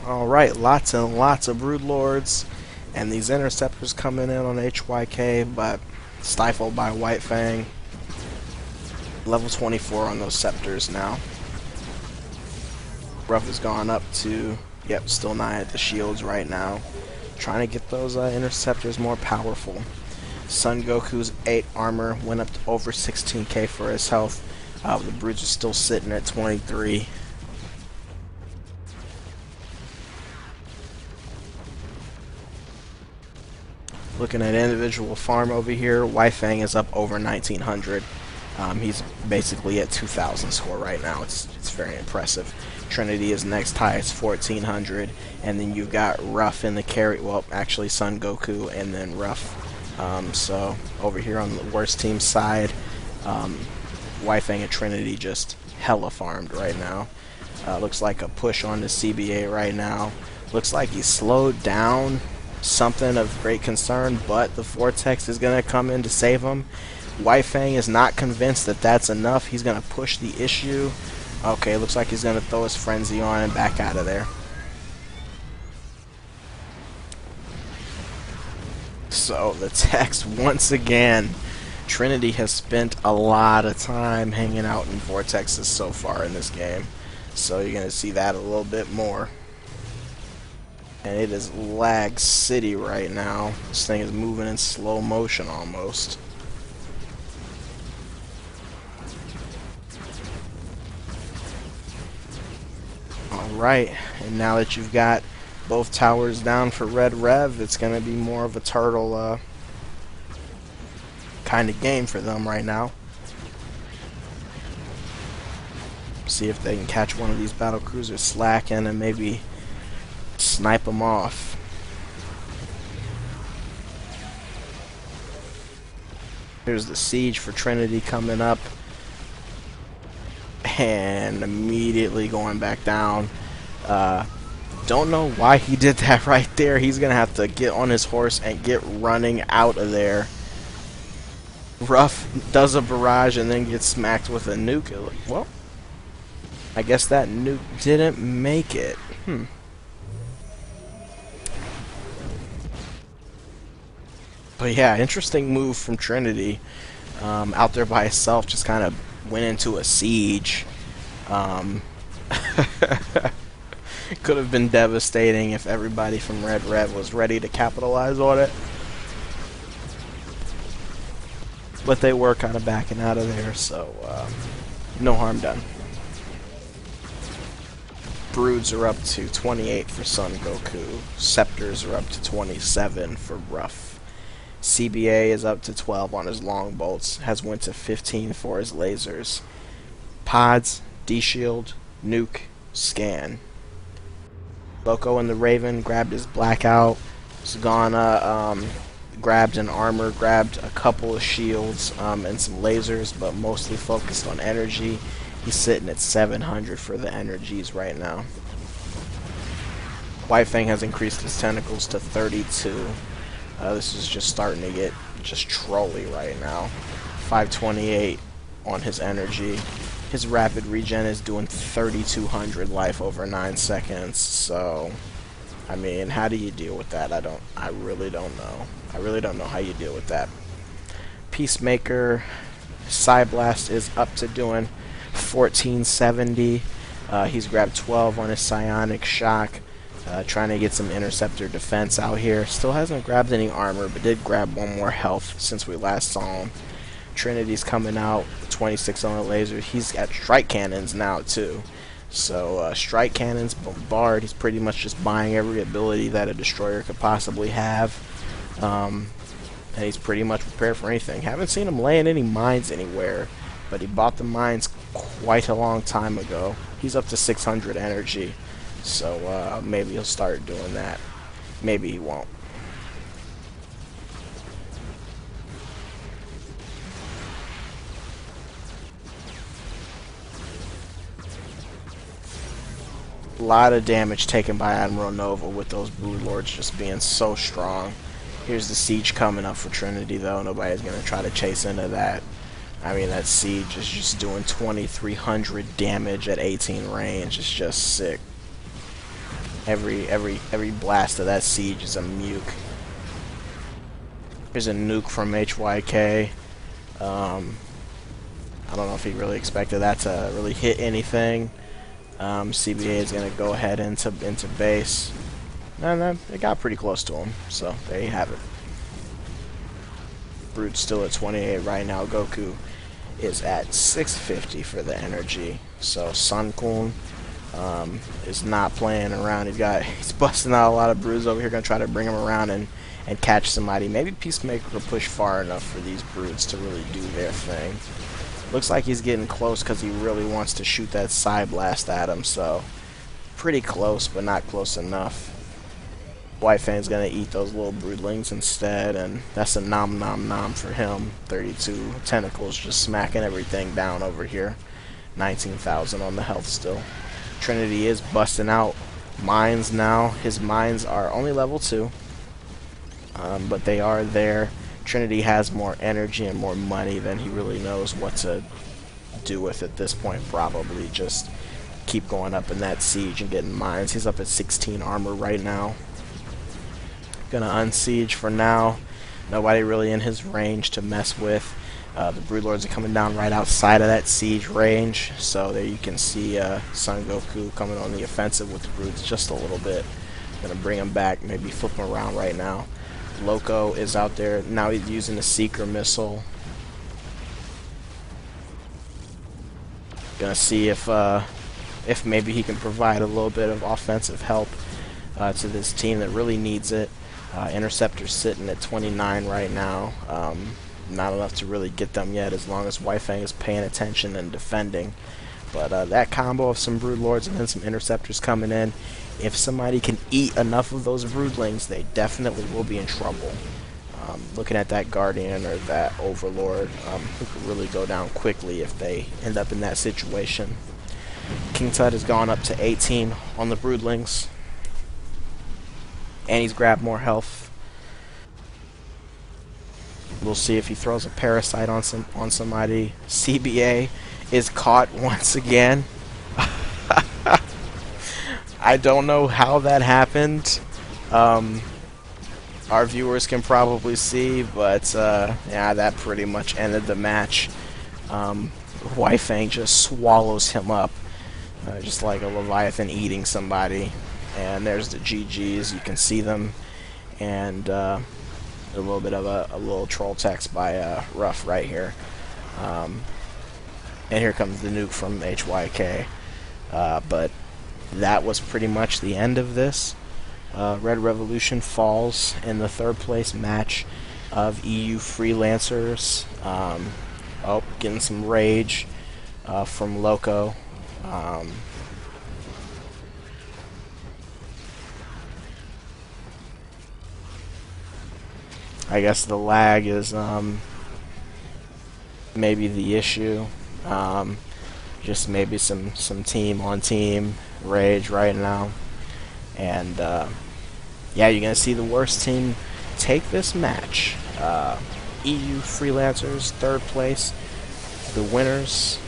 Alright, lots and lots of Broodlords, and these Interceptors coming in on HYK, but stifled by White Fang. Level 24 on those Scepters now. Ruff has gone up to, yep, still 9 at the shields right now. Trying to get those Interceptors more powerful. Son Goku's 8 armor went up to over 16k for his health. The broods are still sitting at 23. Looking at individual farm over here, Weifang is up over 1900. He's basically at 2000 score right now. It's very impressive. Trinity is next highest, 1400, and then you've got Ruff in the carry. Well, actually Son Goku and then Ruff. So over here on the worst team side, Weifang and Trinity just hella farmed right now. Looks like a push on the CBA right now. Looks like he slowed down, something of great concern, but the Vortex is going to come in to save him. Weifang is not convinced that that's enough. He's going to push the issue. Okay, looks like he's going to throw his Frenzy on and back out of there. So the text once again. Trinity has spent a lot of time hanging out in vortexes so far in this game. So you're going to see that a little bit more. And it is lag city right now. This thing is moving in slow motion almost. Alright, and now that you've got both towers down for RedRev, it's going to be more of a turtle kind of game for them right now. See if they can catch one of these battle cruisers slacking and maybe snipe them off. Here's the siege for Trinity coming up and immediately going back down. Don't know why he did that right there. He's gonna have to get on his horse and get running out of there. Ruff does a barrage and then gets smacked with a nuke. Well, I guess that nuke didn't make it. But yeah, interesting move from Trinity. Out there by itself, just kind of went into a siege. Could have been devastating if everybody from RedRev was ready to capitalize on it. But they were kind of backing out of there, so no harm done. Broods are up to 28 for Son Goku. Scepters are up to 27 for Ruff. CBA is up to 12 on his long bolts. Has went to 15 for his lasers. Pods, D-Shield, Nuke, Scan. Loco and the Raven grabbed his Blackout. Sagana grabbed an armor, grabbed a couple of shields and some lasers, but mostly focused on energy. He's sitting at 700 for the energies right now. Weifang has increased his tentacles to 32. This is just starting to get just trolly right now. 528 on his energy. His rapid regen is doing 3,200 life over 9 seconds. So, I mean, how do you deal with that? I really don't know. I really don't know how you deal with that. Peacemaker, Psyblast is up to doing 1470. He's grabbed 12 on his Psionic Shock. Trying to get some interceptor defense out here. Still hasn't grabbed any armor, but did grab one more health since we last saw him. Trinity's coming out, 26 on the laser. He's got strike cannons now too. So strike cannons, bombard. He's pretty much just buying every ability that a destroyer could possibly have. And he's pretty much prepared for anything. Haven't seen him laying any mines anywhere, but he bought the mines quite a long time ago. He's up to 600 energy. So maybe he'll start doing that. Maybe he won't. A lot of damage taken by Admiral Nova with those Brood Lords just being so strong. Here's the siege coming up for Trinity though. Nobody's going to try to chase into that. I mean, that siege is just doing 2,300 damage at 18 range. It's just sick. Every blast of that siege is a nuke. Here's a nuke from HYK. I don't know if he really expected that to really hit anything. CBA is gonna go ahead into base. No, it got pretty close to him. So there you have it. Brood's still at 28 right now. Goku is at 650 for the energy. So Sun Kun is not playing around. He's busting out a lot of Broods over here, gonna try to bring him around and and catch somebody. Maybe Peacemaker will push far enough for these brutes to really do their thing. Looks like he's getting close because he really wants to shoot that side blast at him, so pretty close, but not close enough. White Fang's gonna eat those little broodlings instead, and that's a nom nom nom for him. 32 tentacles just smacking everything down over here. 19,000 on the health still. Trinity is busting out mines now. His mines are only level 2, but they are there. Trinity has more energy and more money than he really knows what to do with at this point. Probably just keep going up in that siege and getting mines. He's up at 16 armor right now. Gonna unsiege for now. Nobody really in his range to mess with. The Broodlords are coming down right outside of that siege range, so there you can see Son Goku coming on the offensive with the Brutes just a little bit. Gonna bring him back, maybe flip him around right now. Loco is out there now. He's using a Seeker missile. Gonna see if maybe he can provide a little bit of offensive help to this team that really needs it. Interceptor's sitting at 29 right now. Not enough to really get them yet, as long as White Fang is paying attention and defending. But that combo of some Broodlords and then some Interceptors coming in, if somebody can eat enough of those Broodlings, they definitely will be in trouble. Looking at that Guardian or that Overlord, who could really go down quickly if they end up in that situation. King Tut has gone up to 18 on the Broodlings, and he's grabbed more health. We'll see if he throws a parasite on somebody. CBA is caught once again. I don't know how that happened. Our viewers can probably see, but yeah, that pretty much ended the match. White Fang just swallows him up, just like a Leviathan eating somebody. And there's the GGs, you can see them, and a little bit of a little troll text by Ruff right here. And here comes the nuke from HYK. But that was pretty much the end of this. Red Revolution falls in the 3rd place match of EU Freelancers. Oh, getting some rage from Loco. I guess the lag is maybe the issue. Just maybe some team on team rage right now. And yeah, you're gonna see the worst team take this match. EU Freelancers 3rd place. The winners,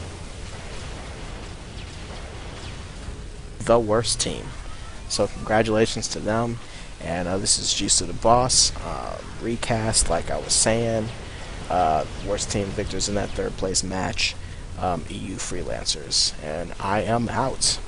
the worst team. So congratulations to them. And this is gster the Boss. Recast, like I was saying. Worst team victors in that 3rd place match. EU Freelancers. And I am out.